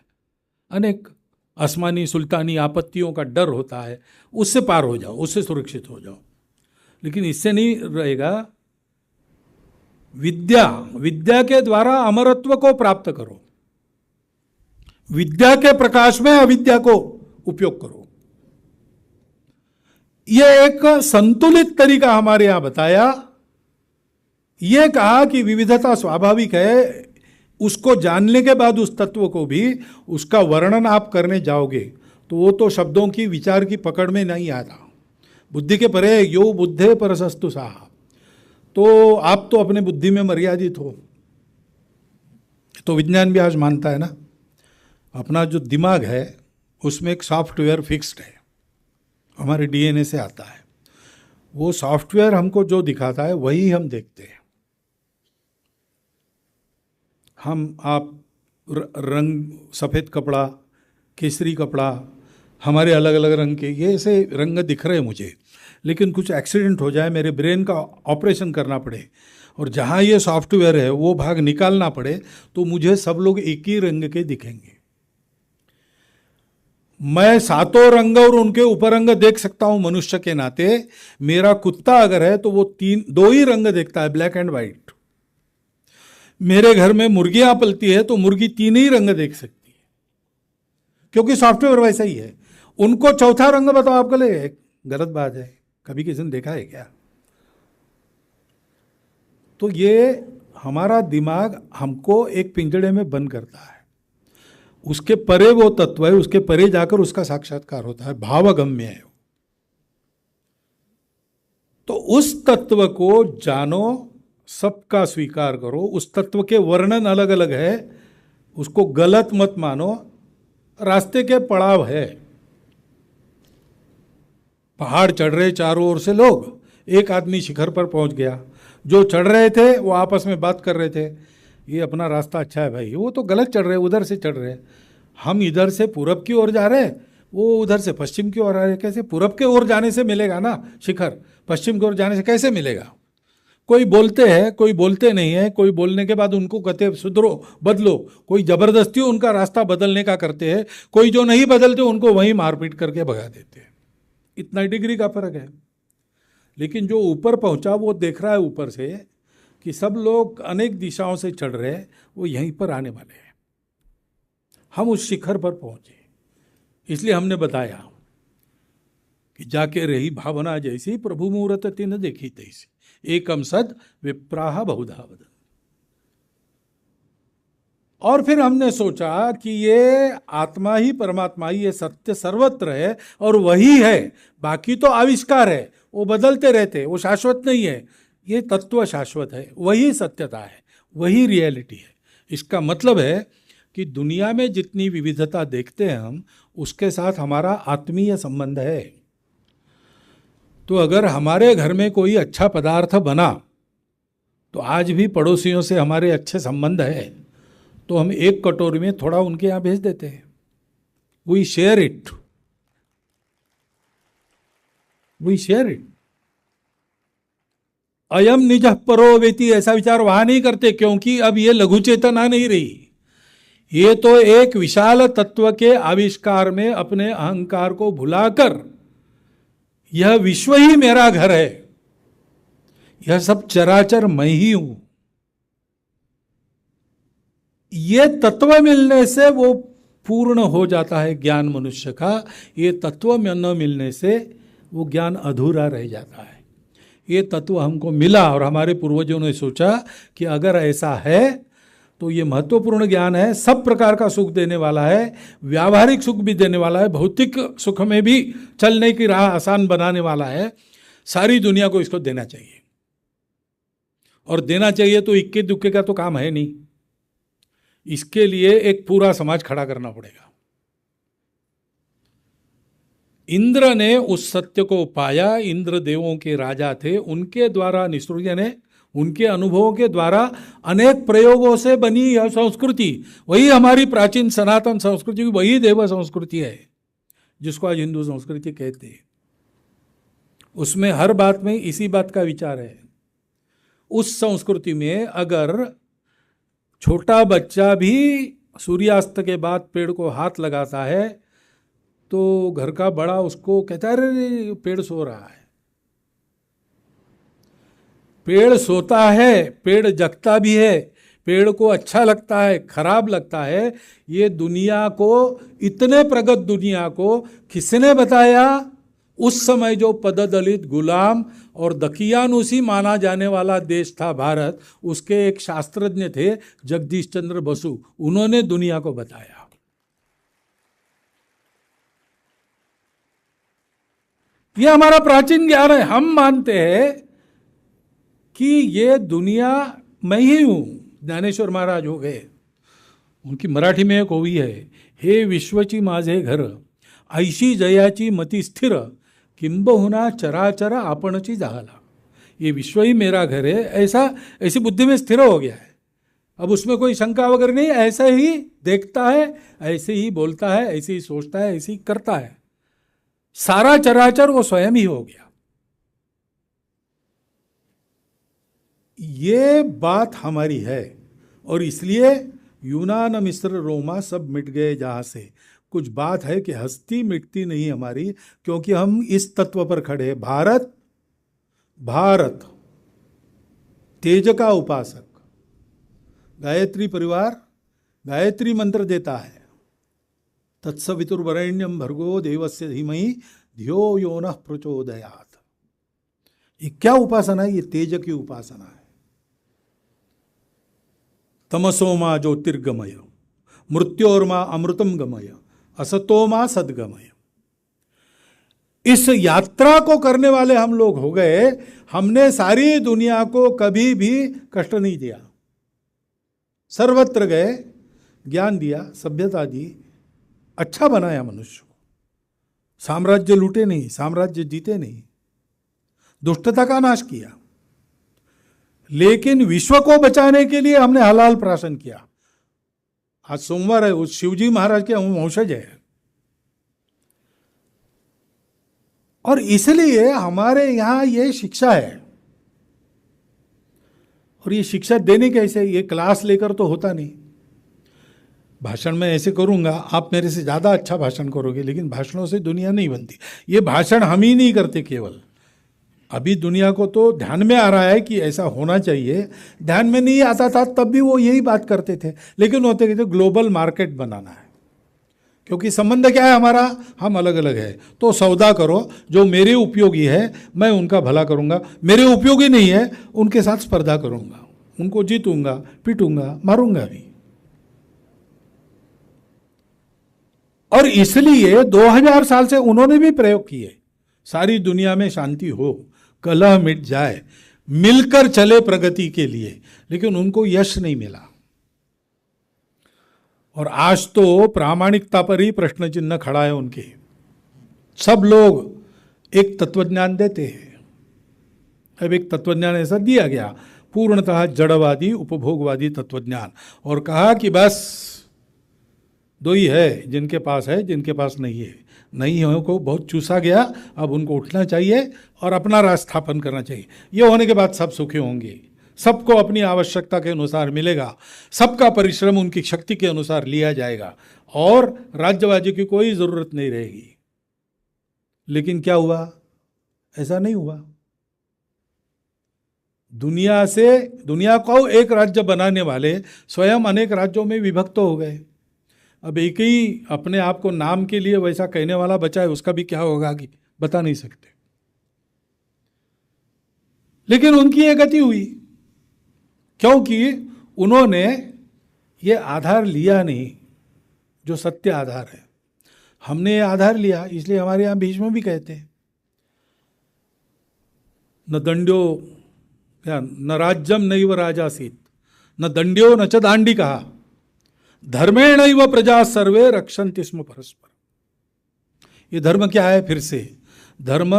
अनेक आसमानी सुल्तानी आपत्तियों का डर होता है, उससे पार हो जाओ, उससे सुरक्षित हो जाओ। लेकिन इससे नहीं रहेगा। विद्या के द्वारा अमरत्व को प्राप्त करो, विद्या के प्रकाश में अविद्या को उपयोग करो। यह एक संतुलित तरीका हमारे यहां बताया। यह कहा कि विविधता स्वाभाविक है, उसको जानने के बाद उस तत्व को भी, उसका वर्णन आप करने जाओगे तो वो तो शब्दों की विचार की पकड़ में नहीं आता। बुद्धि के परे यो बुद्धे परसस्तु साहा, तो आप तो अपने बुद्धि में मर्यादित हो। तो विज्ञान भी आज मानता है ना, अपना जो दिमाग है उसमें एक सॉफ्टवेयर फिक्स्ड है, हमारे डीएनए से आता है। वो सॉफ्टवेयर हमको जो दिखाता है वही हम देखते हैं। हम आप रंग, सफ़ेद कपड़ा, केसरी कपड़ा, हमारे अलग अलग रंग के ये ऐसे रंग दिख रहे हैं मुझे, लेकिन कुछ एक्सीडेंट हो जाए, मेरे ब्रेन का ऑपरेशन करना पड़े और जहाँ ये सॉफ्टवेयर है वो भाग निकालना पड़े, तो मुझे सब लोग एक ही रंग के दिखेंगे। मैं सातों रंग और उनके उपरंग देख सकता हूं मनुष्य के नाते। मेरा कुत्ता अगर है तो वो दो ही रंग देखता है, ब्लैक एंड व्हाइट। मेरे घर में मुर्गियां पलती है तो मुर्गी 3 ही रंग देख सकती है, क्योंकि सॉफ्टवेयर वैसा ही है। उनको चौथा रंग बताओ आपको ले, गलत बात है। कभी किसी ने देखा है क्या? तो ये हमारा दिमाग हमको एक पिंजड़े में बंद करता है। उसके परे वो तत्व है, उसके परे जाकर उसका साक्षात्कार होता है, भावगम्य है। तो उस तत्व को जानो, सबका स्वीकार करो। उस तत्व के वर्णन अलग अलग है, उसको गलत मत मानो। रास्ते के पड़ाव है, पहाड़ चढ़ रहे चारों ओर से लोग, एक आदमी शिखर पर पहुंच गया। जो चढ़ रहे थे वो आपस में बात कर रहे थे, ये अपना रास्ता अच्छा है भाई, वो तो गलत चढ़ रहे, उधर से चढ़ रहे, हम इधर से पूरब की ओर जा रहे हैं, वो उधर से पश्चिम की ओर आ रहे। कैसे पूरब के ओर जाने से मिलेगा ना शिखर, पश्चिम की ओर जाने से कैसे मिलेगा? कोई बोलते हैं, कोई बोलते नहीं है, कोई बोलने के बाद उनको कहते सुधरो बदलो, कोई जबरदस्ती उनका रास्ता बदलने का करते हैं, कोई जो नहीं बदलते उनको वहीं मारपीट करके भगा देते हैं। इतना डिग्री का फर्क है। लेकिन जो ऊपर पहुंचा वो देख रहा है ऊपर से कि सब लोग अनेक दिशाओं से चढ़ रहे हैं, वो यहीं पर आने वाले हैं। हम उस शिखर पर पहुंचे, इसलिए हमने बताया कि जाके रही भावना जैसी, प्रभु मुहूर्त तिन देखी तैसी, एकम सद विप्राह बहुधा वदन। और फिर हमने सोचा कि ये आत्मा ही परमात्मा ही, ये सत्य सर्वत्र है और वही है, बाकी तो आविष्कार है, वो बदलते रहते, वो शाश्वत नहीं है। ये तत्व शाश्वत है, वही सत्यता है, वही रियलिटी है। इसका मतलब है कि दुनिया में जितनी विविधता देखते हैं हम, उसके साथ हमारा आत्मीय संबंध है। तो अगर हमारे घर में कोई अच्छा पदार्थ बना, तो आज भी पड़ोसियों से हमारे अच्छे संबंध है, तो हम एक कटोरी में थोड़ा उनके यहाँ भेज देते हैं। We share it, we share it. अयम निज परो वेति, ऐसा विचार वहां नहीं करते, क्योंकि अब ये लघु चेतना नहीं रही। ये तो एक विशाल तत्व के आविष्कार में अपने अहंकार को भुलाकर, यह विश्व ही मेरा घर है, यह सब चराचर मैं ही हूं, ये तत्व मिलने से वो पूर्ण हो जाता है ज्ञान मनुष्य का। ये तत्व में न मिलने से वो ज्ञान अधूरा रह जाता है। ये तत्व हमको मिला और हमारे पूर्वजों ने सोचा कि अगर ऐसा है तो ये महत्वपूर्ण ज्ञान है, सब प्रकार का सुख देने वाला है, व्यावहारिक सुख भी देने वाला है, भौतिक सुख में भी चलने की राह आसान बनाने वाला है। सारी दुनिया को इसको देना चाहिए, और देना चाहिए तो इक्के दुक्के का तो काम है नहीं, इसके लिए एक पूरा समाज खड़ा करना पड़ेगा। इंद्र ने उस सत्य को पाया, इंद्र देवों के राजा थे, उनके द्वारा निसृत, यानी उनके अनुभवों के द्वारा अनेक प्रयोगों से बनी यह संस्कृति, वही हमारी प्राचीन सनातन संस्कृति, वही देव संस्कृति है जिसको आज हिंदू संस्कृति कहते हैं। उसमें हर बात में इसी बात का विचार है। उस संस्कृति में अगर छोटा बच्चा भी सूर्यास्त के बाद पेड़ को हाथ लगाता है तो घर का बड़ा उसको कहता है अरे पेड़ सो रहा है। पेड़ सोता है, पेड़ जगता भी है, पेड़ को अच्छा लगता है, खराब लगता है, ये दुनिया को, इतने प्रगत दुनिया को किसने बताया? उस समय जो पददलित, गुलाम और दकियानुसी माना जाने वाला देश था भारत, उसके एक शास्त्रज्ञ थे जगदीश चंद्र बसु, उन्होंने दुनिया को बताया। यह हमारा प्राचीन ज्ञान है। हम मानते हैं कि ये दुनिया मैं ही हूं। ज्ञानेश्वर महाराज हो गए, उनकी मराठी में एक ओवी है, हे विश्वची माझे घर, ऐशी जयाची मती स्थिर, किंबहुना चराचर आपणची झाला। ये विश्व ही मेरा घर है, ऐसी बुद्धि में स्थिर हो गया है। अब उसमें कोई शंका वगैरह नहीं, ऐसे ही देखता है, ऐसे ही बोलता है, ऐसे ही सोचता है, ऐसे ही करता है। सारा चराचर वो स्वयं ही हो गया। ये बात हमारी है, और इसलिए यूनान मिस्र रोमा सब मिट गए जहां से। कुछ बात है कि हस्ती मिटती नहीं हमारी, क्योंकि हम इस तत्व पर खड़े हैं। भारत, भारत तेज का उपासक, गायत्री परिवार गायत्री मंत्र देता है, तत्सवितुर्वरेण्यम भर्गो देवस्य धीमहि धियो यो नः प्रचोदयात्। ये क्या उपासना है? ये तेज की उपासना है। तमसोमा ज्योतिर्गमय, मृत्योर्मा अमृतम गमय, असतोमा सद्गमय। इस यात्रा को करने वाले हम लोग हो गए। हमने सारी दुनिया को कभी भी कष्ट नहीं दिया, सर्वत्र गए, ज्ञान दिया, सभ्यता दी, अच्छा बनाया मनुष्य को। साम्राज्य लूटे नहीं, साम्राज्य जीते नहीं, दुष्टता का नाश किया, लेकिन विश्व को बचाने के लिए हमने हलाल प्राशन किया। आज सोमवार है, उस शिवजी महाराज के हम वंशज है, और इसलिए हमारे यहां ये शिक्षा है। और ये शिक्षा देने कैसे, ये क्लास लेकर तो होता नहीं। भाषण में ऐसे करूंगा, आप मेरे से ज़्यादा अच्छा भाषण करोगे, लेकिन भाषणों से दुनिया नहीं बनती। ये भाषण हम ही नहीं करते केवल, अभी दुनिया को तो ध्यान में आ रहा है कि ऐसा होना चाहिए। ध्यान में नहीं आता था तब भी वो यही बात करते थे, लेकिन होते कहते ग्लोबल मार्केट बनाना है, क्योंकि संबंध क्या है हमारा, हम अलग अलग है। तो सौदा करो, जो मेरे उपयोगी है मैं उनका भला करूंगा, मेरे उपयोगी नहीं है उनके साथ स्पर्धा करूंगा, उनको जीतूंगा, पीटूंगा, मारूंगा भी। और इसलिए 2000 साल से उन्होंने भी प्रयोग किए, सारी दुनिया में शांति हो, कलह मिट जाए, मिलकर चले प्रगति के लिए, लेकिन उनको यश नहीं मिला। और आज तो प्रामाणिकता पर ही प्रश्न चिन्ह खड़ा है उनके। सब लोग एक तत्वज्ञान देते हैं, अब एक तत्वज्ञान ऐसा दिया गया, पूर्णतः जड़वादी उपभोगवादी तत्वज्ञान, और कहा कि बस दो ही है, जिनके पास है, जिनके पास नहीं है। नहीं हो को बहुत चूसा गया, अब उनको उठना चाहिए और अपना राज स्थापन करना चाहिए। ये होने के बाद सब सुखी होंगे, सबको अपनी आवश्यकता के अनुसार मिलेगा, सबका परिश्रम उनकी शक्ति के अनुसार लिया जाएगा और राज्यवादी की कोई जरूरत नहीं रहेगी। लेकिन क्या हुआ, ऐसा नहीं हुआ। दुनिया को एक राज्य बनाने वाले स्वयं अनेक राज्यों में विभक्त हो गए। अब एक ही अपने आप को नाम के लिए वैसा कहने वाला बचा है, उसका भी क्या होगा कि बता नहीं सकते। लेकिन उनकी ये गति हुई क्योंकि उन्होंने ये आधार लिया नहीं जो सत्य आधार है। हमने ये आधार लिया, इसलिए हमारे यहां बीच में भी कहते हैं न दंड्यो क्या न राज्यम नैव राजासीत न दंड्यो न च दांडी कहा धर्मेणैव प्रजा सर्वे रक्षन्ति स्म परस्पर। ये धर्म क्या है, फिर से धर्म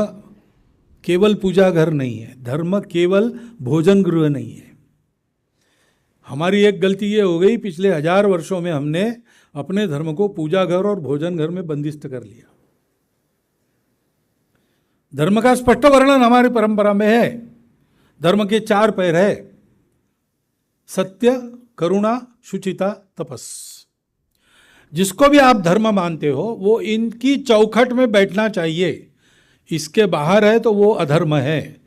केवल पूजा घर नहीं है, धर्म केवल भोजन गृह नहीं है। हमारी एक गलती ये हो गई, पिछले 1000 वर्षों में हमने अपने धर्म को पूजा घर और भोजन घर में बंदिस्त कर लिया। धर्म का स्पष्ट वर्णन हमारी परंपरा में है। धर्म के 4 पैर है, सत्य, करुणा, शुचिता, तपस। जिसको भी आप धर्म मानते हो वो इनकी चौखट में बैठना चाहिए। इसके बाहर है तो वो अधर्म है।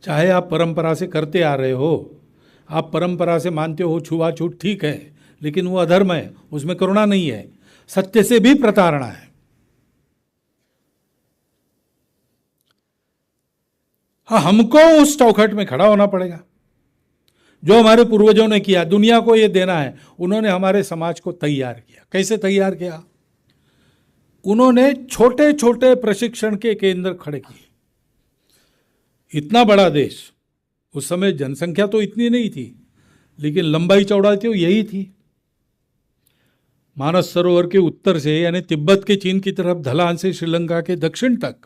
चाहे आप परंपरा से करते आ रहे हो, आप परंपरा से मानते हो छुआछूत, ठीक है, लेकिन वो अधर्म है, उसमें करुणा नहीं है, सत्य से भी प्रताड़ना है। हाँ, हमको उस चौखट में खड़ा होना पड़ेगा। जो हमारे पूर्वजों ने किया, दुनिया को ये देना है। उन्होंने हमारे समाज को तैयार किया। कैसे तैयार किया? उन्होंने छोटे छोटे प्रशिक्षण के केंद्र खड़े किए। इतना बड़ा देश, उस समय जनसंख्या तो इतनी नहीं थी, लेकिन लंबाई चौड़ाई तो यही थी। मानस सरोवर के उत्तर से यानी तिब्बत के चीन की तरफ ढलान से श्रीलंका के दक्षिण तक,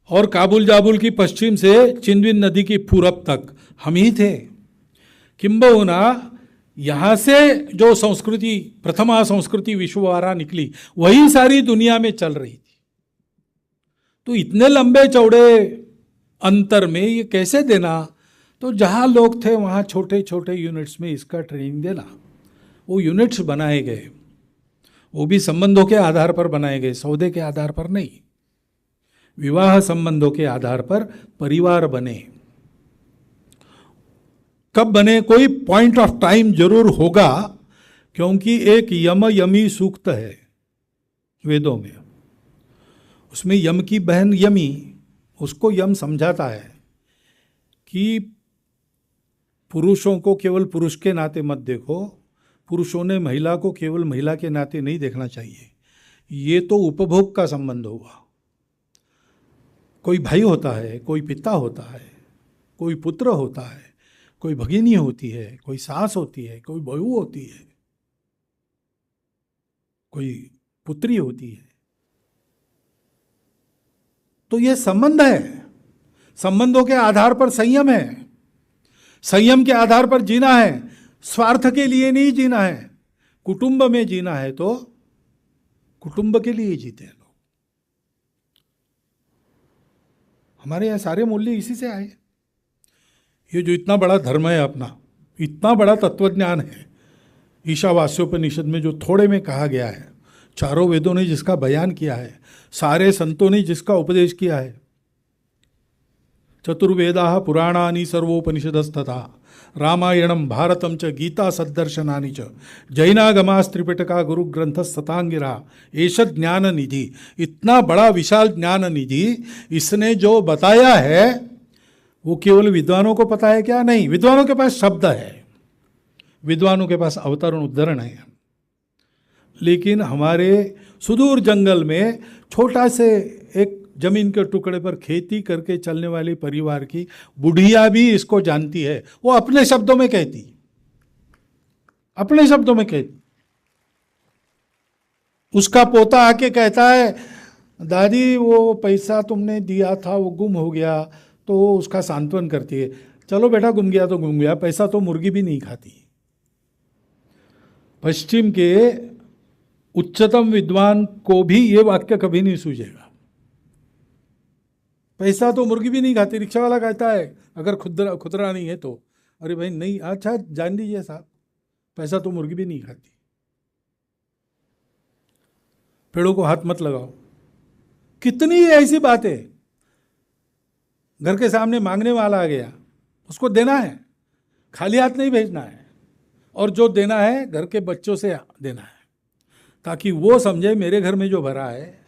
और काबुल जाबुल की पश्चिम से चिंदविन नदी की पूरब तक हम ही थे। किंबहुना यहाँ से जो संस्कृति, प्रथमा संस्कृति विश्ववारा निकली, वही सारी दुनिया में चल रही थी। तो इतने लंबे चौड़े अंतर में ये कैसे देना? तो जहाँ लोग थे वहाँ छोटे छोटे यूनिट्स में इसका ट्रेनिंग देना। वो यूनिट्स बनाए गए, वो भी संबंधों के आधार पर बनाए गए, सौदे के आधार पर नहीं। विवाह संबंधों के आधार पर परिवार बने। कब बने? कोई पॉइंट ऑफ टाइम जरूर होगा, क्योंकि एक यम यमी सूक्त है वेदों में। उसमें यम की बहन यमी, उसको यम समझाता है कि पुरुषों को केवल पुरुष के नाते मत देखो, पुरुषों ने महिला को केवल महिला के नाते नहीं देखना चाहिए। ये तो उपभोग का संबंध हुआ, कोई भाई होता है, कोई पिता होता है, कोई पुत्र होता है, कोई भगिनी होती है, कोई सास होती है, कोई बहू होती है, कोई पुत्री होती है। तो ये संबंध है। संबंधों के आधार पर संयम है, संयम के आधार पर जीना है। स्वार्थ के लिए नहीं जीना है। कुटुंब में जीना है तो कुटुंब के लिए जीते हैं लोग। हमारे यहां सारे मूल्य इसी से आए। ये जो इतना बड़ा धर्म है अपना, इतना बड़ा तत्वज्ञान है, ईशावास्योपनिषद में जो थोड़े में कहा गया है, चारों वेदों ने जिसका बयान किया है, सारे संतों ने जिसका उपदेश किया है, चतुर्वेदा पुराणानि सर्वोपनिषदस्तथा रामायणम भारतम च गीता सद्दर्शनानि च जैनागमास्त्रिपिटका गुरु ग्रंथ सतांगिरा एष ज्ञान निधि। इतना बड़ा विशाल ज्ञान निधि इसने जो बताया है वो केवल विद्वानों को पता है क्या? नहीं, विद्वानों के पास शब्द है, विद्वानों के पास अवतरण उद्धरण है, लेकिन हमारे सुदूर जंगल में छोटा से एक जमीन के टुकड़े पर खेती करके चलने वाले परिवार की बुढ़िया भी इसको जानती है। वो अपने शब्दों में कहती, अपने शब्दों में कहती। उसका पोता आके कहता है, दादी वो पैसा तुमने दिया था वो गुम हो गया, तो उसका सांत्वन करती है, चलो बेटा गुम गया तो गुम गया, पैसा तो मुर्गी भी नहीं खाती। पश्चिम के उच्चतम विद्वान को भी ये वाक्य कभी नहीं सूझेगा। पैसा तो मुर्गी भी नहीं खाती। रिक्शा वाला कहता है अगर खुदरा नहीं है तो, अरे भाई नहीं, अच्छा जान लीजिए साहब, पैसा तो मुर्गी भी नहीं खाती। पेड़ों को हाथ मत लगाओ। कितनी ऐसी बातें। घर के सामने मांगने वाला आ गया, उसको देना है, खाली हाथ नहीं भेजना है, और जो देना है घर के बच्चों से देना है, ताकि वो समझे मेरे घर में जो भरा है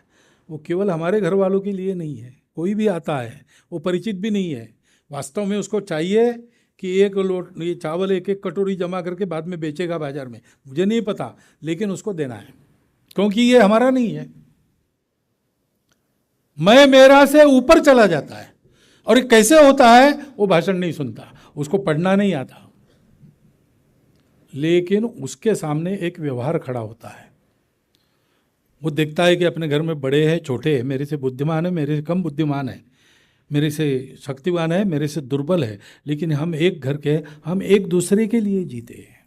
वो केवल हमारे घर वालों के लिए नहीं है। कोई भी आता है, वो परिचित भी नहीं है, वास्तव में उसको चाहिए कि एक लोट ये चावल एक एक कटोरी जमा करके बाद में बेचेगा बाजार में, मुझे नहीं पता, लेकिन उसको देना है, क्योंकि ये हमारा नहीं है। मैं मेरा से ऊपर चला जाता है। और कैसे होता है? वो भाषण नहीं सुनता, उसको पढ़ना नहीं आता, लेकिन उसके सामने एक व्यवहार खड़ा होता है। वो देखता है कि अपने घर में बड़े हैं, छोटे हैं, मेरे से बुद्धिमान है, मेरे से कम बुद्धिमान है, मेरे से शक्तिवान है, मेरे से दुर्बल है, लेकिन हम एक घर के, हम एक दूसरे के लिए जीते हैं।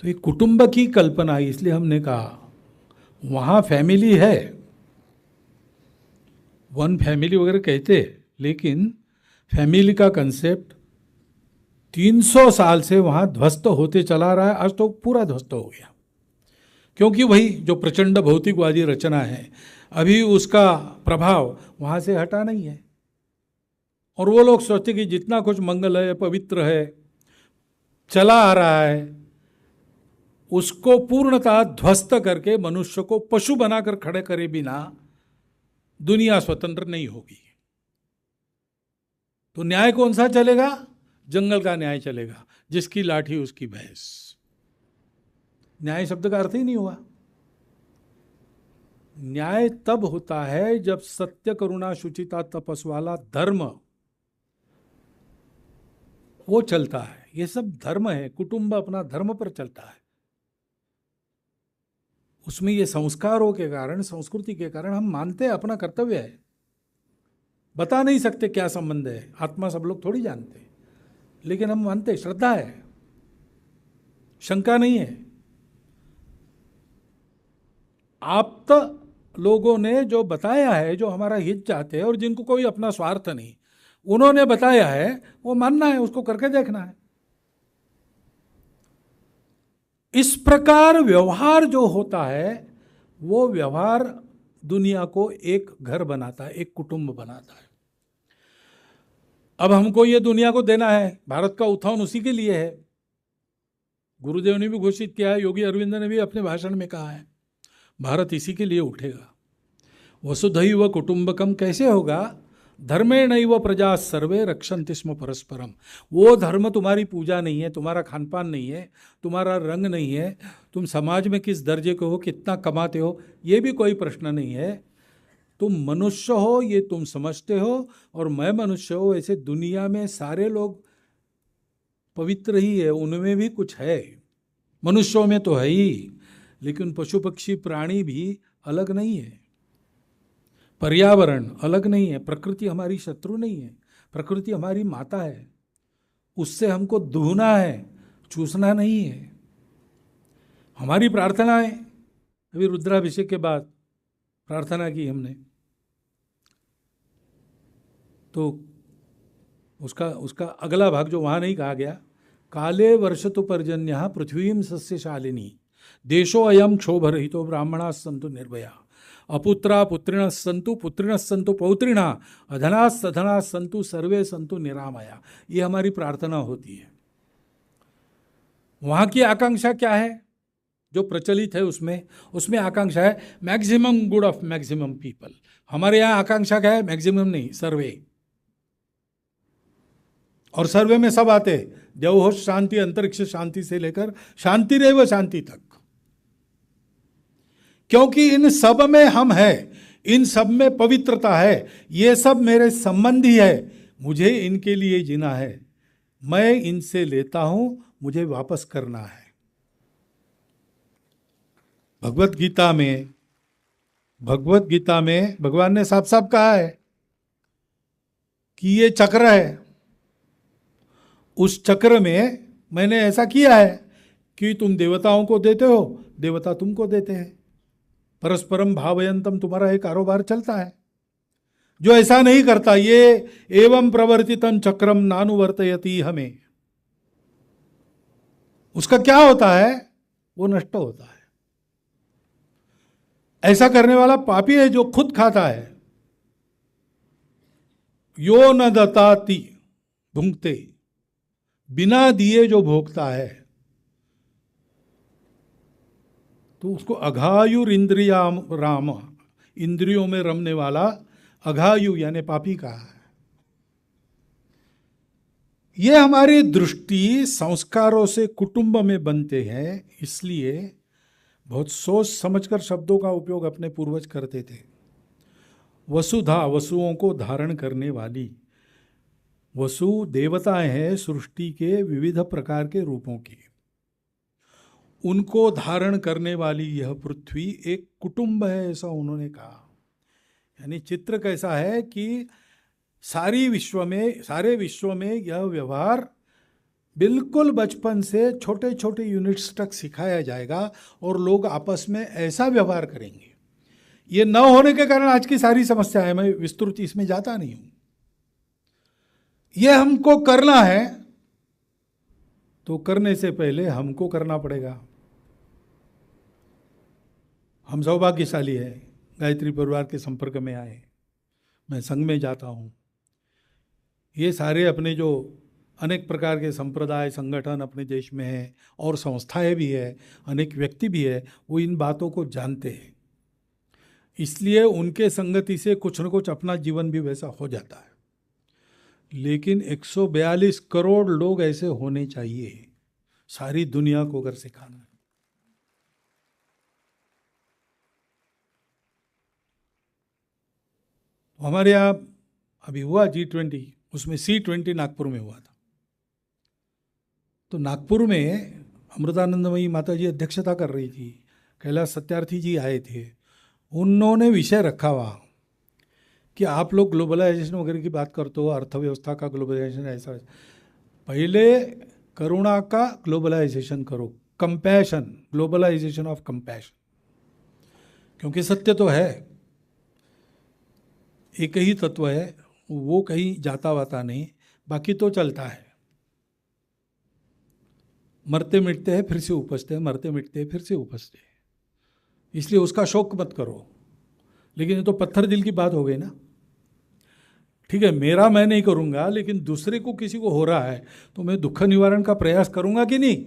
तो एक कुटुंब की कल्पना, इसलिए हमने कहा वहाँ फैमिली है, वन फैमिली वगैरह कहते, लेकिन फैमिली का कंसेप्ट 300 साल से वहाँ ध्वस्त होते चला रहा है। आज तो पूरा ध्वस्त हो गया, क्योंकि वही जो प्रचंड भौतिकवादी रचना है, अभी उसका प्रभाव वहाँ से हटा नहीं है। और वो लोग सोचते कि जितना कुछ मंगल है, पवित्र है, चला आ रहा है, उसको पूर्णतः ध्वस्त करके मनुष्य को पशु बनाकर खड़े करे बिना दुनिया स्वतंत्र नहीं होगी। तो न्याय कौन सा चलेगा? जंगल का न्याय चलेगा, जिसकी लाठी उसकी भैंस। न्याय शब्द का अर्थ ही नहीं हुआ। न्याय तब होता है जब सत्य, करुणा, शुचिता, तपस वाला धर्म वो चलता है। ये सब धर्म है, कुटुंब अपना धर्म पर चलता है। उसमें ये संस्कारों के कारण, संस्कृति के कारण हम मानते हैं अपना कर्तव्य है। बता नहीं सकते क्या संबंध है, आत्मा सब लोग थोड़ी जानते, लेकिन हम मानते, श्रद्धा है, शंका नहीं है। आप लोगों ने जो बताया है, जो हमारा हित चाहते हैं और जिनको कोई अपना स्वार्थ नहीं, उन्होंने बताया है, वो मानना है, उसको करके देखना है। इस प्रकार व्यवहार जो होता है, वो व्यवहार दुनिया को एक घर बनाता है, एक कुटुंब बनाता है। अब हमको ये दुनिया को देना है, भारत का उत्थान उसी के लिए है। गुरुदेव ने भी घोषित किया है, योगी अरविंद ने भी अपने भाषण में कहा है, भारत इसी के लिए उठेगा। वसुधैव कुटुंबकम कैसे होगा? धर्मेणैव प्रजा सर्वे रक्षन्ति स्म परस्परम। वो धर्म तुम्हारी पूजा नहीं है, तुम्हारा खानपान नहीं है, तुम्हारा रंग नहीं है, तुम समाज में किस दर्जे के हो, कितना कमाते हो, ये भी कोई प्रश्न नहीं है। तुम मनुष्य हो ये तुम समझते हो, और मैं मनुष्य हूं, ऐसे दुनिया में सारे लोग पवित्र ही है, उनमें भी कुछ है, मनुष्यों में तो है ही, लेकिन पशु पक्षी प्राणी भी अलग नहीं है, पर्यावरण अलग नहीं है, प्रकृति हमारी शत्रु नहीं है, प्रकृति हमारी माता है, उससे हमको दूहना है, चूसना नहीं है। हमारी प्रार्थना है, अभी रुद्राभिषेक के बाद प्रार्थना की हमने, तो उसका उसका अगला भाग जो वहां नहीं कहा गया, काले वर्षतु पर्जन्य पृथ्वीं सस्यशालिनी देशो अयम क्षोभरहितो ब्राह्मणा सन्तु निर्भया अपुत्रा पुत्रिण सन्तु पुत्रिण सन्तु पौत्रिण अधना सधना सन्तु सर्वे सन्तु निरामया। ये हमारी प्रार्थना होती है। वहां की आकांक्षा क्या है जो प्रचलित है, उसमें आकांक्षा है maximum good of maximum people. हमारे यहाँ आकांक्षा क्या है? मैक्सिमम नहीं, सर्वे। और सर्वे में सब आते, देवहोश शांति, अंतरिक्ष शांति से लेकर शांति रेव शांति तक, क्योंकि इन सब में हम हैं, इन सब में पवित्रता है, ये सब मेरे संबंधी है, मुझे इनके लिए जीना है, मैं इनसे लेता हूं, मुझे वापस करना है। भगवत गीता में भगवान ने साफ साफ कहा है कि ये चक्र है, उस चक्र में मैंने ऐसा किया है कि तुम देवताओं को देते हो, देवता तुमको देते हैं, परस्परम भावयंतम, तुम्हारा एक कारोबार चलता है। जो ऐसा नहीं करता, ये एवं प्रवर्तितम चक्रम नानुवर्तयति हमें, उसका क्या होता है? वो नष्ट होता है। ऐसा करने वाला पापी है जो खुद खाता है। यो न दताति भुंक्ते, बिना दिए जो भोगता है, तो उसको अघायुर इंद्रियाम राम, इंद्रियों में रमने वाला अघायु यानी पापी कहा है। ये हमारी दृष्टि संस्कारों से कुटुंब में बनते हैं, इसलिए बहुत सोच समझकर शब्दों का उपयोग अपने पूर्वज करते थे। वसुधा, वसुओं को धारण करने वाली, वसु देवताएं हैं सृष्टि के विविध प्रकार के रूपों की, उनको धारण करने वाली यह पृथ्वी एक कुटुंब है, ऐसा उन्होंने कहा। यानी चित्र कैसा है कि सारे विश्व में यह व्यवहार बिल्कुल बचपन से छोटे छोटे यूनिट्स तक सिखाया जाएगा और लोग आपस में ऐसा व्यवहार करेंगे। ये न होने के कारण आज की सारी समस्या है, मैं विस्तृत इसमें जाता नहीं हूं। ये हमको करना है तो करने से पहले हमको करना पड़ेगा। हम सौभाग्यशाली है, गायत्री परिवार के संपर्क में आए, मैं संघ में जाता हूँ, ये सारे अपने जो अनेक प्रकार के संप्रदाय संगठन अपने देश में हैं और संस्थाएं भी है, अनेक व्यक्ति भी है, वो इन बातों को जानते हैं, इसलिए उनके संगति से कुछ न कुछ अपना जीवन भी वैसा हो जाता है। लेकिन 142 करोड़ लोग ऐसे होने चाहिए, सारी दुनिया को अगर सिखाना है। हमारे यहाँ अभी हुआ G20, उसमें C20 नागपुर में हुआ था। तो नागपुर में अमृतानंदमयी माता जी अध्यक्षता कर रही थी, कैलाश सत्यार्थी जी आए थे। उन्होंने विषय रखा हुआ कि आप लोग ग्लोबलाइजेशन वगैरह की बात करते हो, अर्थव्यवस्था का ग्लोबलाइजेशन, ऐसा पहले करुणा का ग्लोबलाइजेशन करो, कंपैशन, ग्लोबलाइजेशन ऑफ कंपैशन, क्योंकि सत्य तो है, एक ही तत्व है, वो कहीं जाता वाता नहीं, बाकी तो चलता है। मरते मिटते हैं फिर से उपजते हैं, मरते मिटते हैं फिर से उपजते हैं, इसलिए उसका शोक मत करो। लेकिन ये तो पत्थर दिल की बात हो गई ना। ठीक है, मेरा मैं नहीं करूंगा, लेकिन दूसरे को किसी को हो रहा है तो मैं दुख निवारण का प्रयास करूंगा कि नहीं।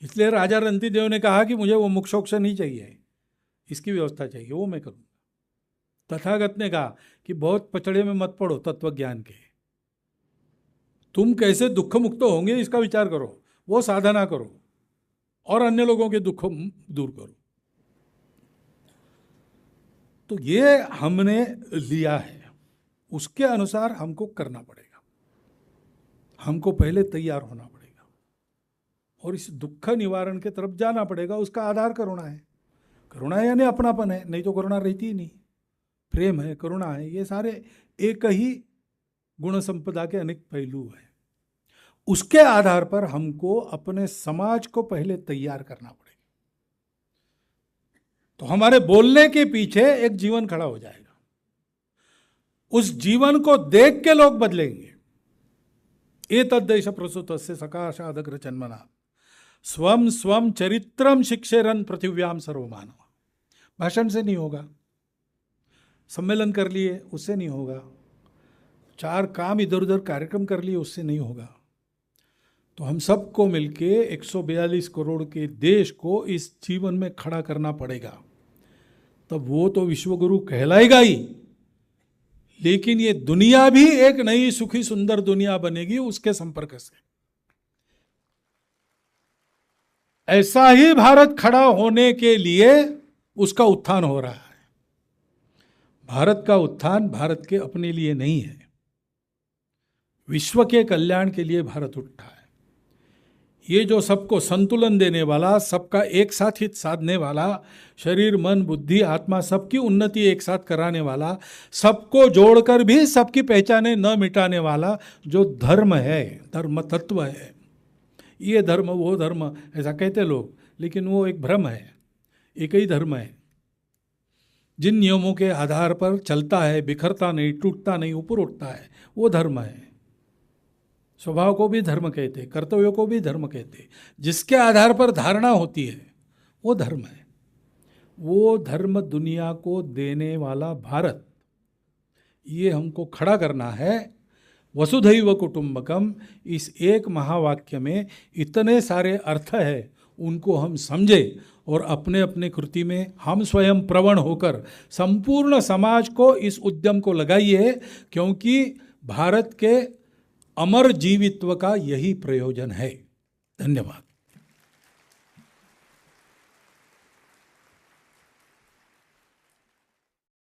इसलिए राजा रंतिदेव ने कहा कि मुझे वो मोक्षोक्ष नहीं चाहिए, इसकी व्यवस्था चाहिए, वो मैं करूंगा। तथागत ने कहा कि बहुत पचड़े में मत पड़ो तत्व ज्ञान के, तुम कैसे दुख मुक्त होंगे इसका विचार करो, वो साधना करो और अन्य लोगों के दुख दूर करो। तो ये हमने लिया है, उसके अनुसार हमको करना पड़ेगा, हमको पहले तैयार होना पड़ेगा और इस दुख निवारण के तरफ जाना पड़ेगा। उसका आधार करुणा है। करुणा यानी अपनापन है, नहीं तो करुणा रहती ही नहीं। प्रेम है, करुणा है, ये सारे एक ही गुण संपदा के अनेक पहलू हैं। उसके आधार पर हमको अपने समाज को पहले तैयार करना पड़ेगा, तो हमारे बोलने के पीछे एक जीवन खड़ा हो जाएगा। उस जीवन को देख के लोग बदलेंगे। एतद्देश प्रसूतस्य सकाशादग्र जन्मना स्वम स्वम चरित्रम शिक्षेरन पृथिव्याम सर्वमानव। भाषण से नहीं होगा, सम्मेलन कर लिए उससे नहीं होगा, चार काम इधर उधर कार्यक्रम कर लिए उससे नहीं होगा। तो हम सबको मिलके 142 करोड़ के देश को इस जीवन में खड़ा करना पड़ेगा, तब वो तो विश्वगुरु कहलाएगा ही, लेकिन ये दुनिया भी एक नई सुखी सुंदर दुनिया बनेगी उसके संपर्क से। ऐसा ही भारत खड़ा होने के लिए उसका उत्थान हो रहा है। भारत का उत्थान भारत के अपने लिए नहीं है, विश्व के कल्याण के लिए भारत उठा है। ये जो सबको संतुलन देने वाला, सबका एक साथ हित साधने वाला, शरीर मन बुद्धि आत्मा सबकी उन्नति एक साथ कराने वाला, सबको जोड़कर भी सबकी पहचाने न मिटाने वाला जो धर्म है, धर्म तत्व है। ये धर्म वो धर्म ऐसा कहते लोग, लेकिन वो एक भ्रम है। एक ही धर्म है, जिन नियमों के आधार पर चलता है, बिखरता नहीं, टूटता नहीं, ऊपर उठता है, वो धर्म है। स्वभाव को भी धर्म कहते, कर्तव्यों को भी धर्म कहते, जिसके आधार पर धारणा होती है वो धर्म है। वो धर्म दुनिया को देने वाला भारत, ये हमको खड़ा करना है। वसुधैव कुटुंबकम, इस एक महावाक्य में इतने सारे अर्थ है, उनको हम समझे और अपने अपने कृति में हम स्वयं प्रवण होकर संपूर्ण समाज को इस उद्यम को लगाइए, क्योंकि भारत के अमर जीवित्व का यही प्रयोजन है। धन्यवाद।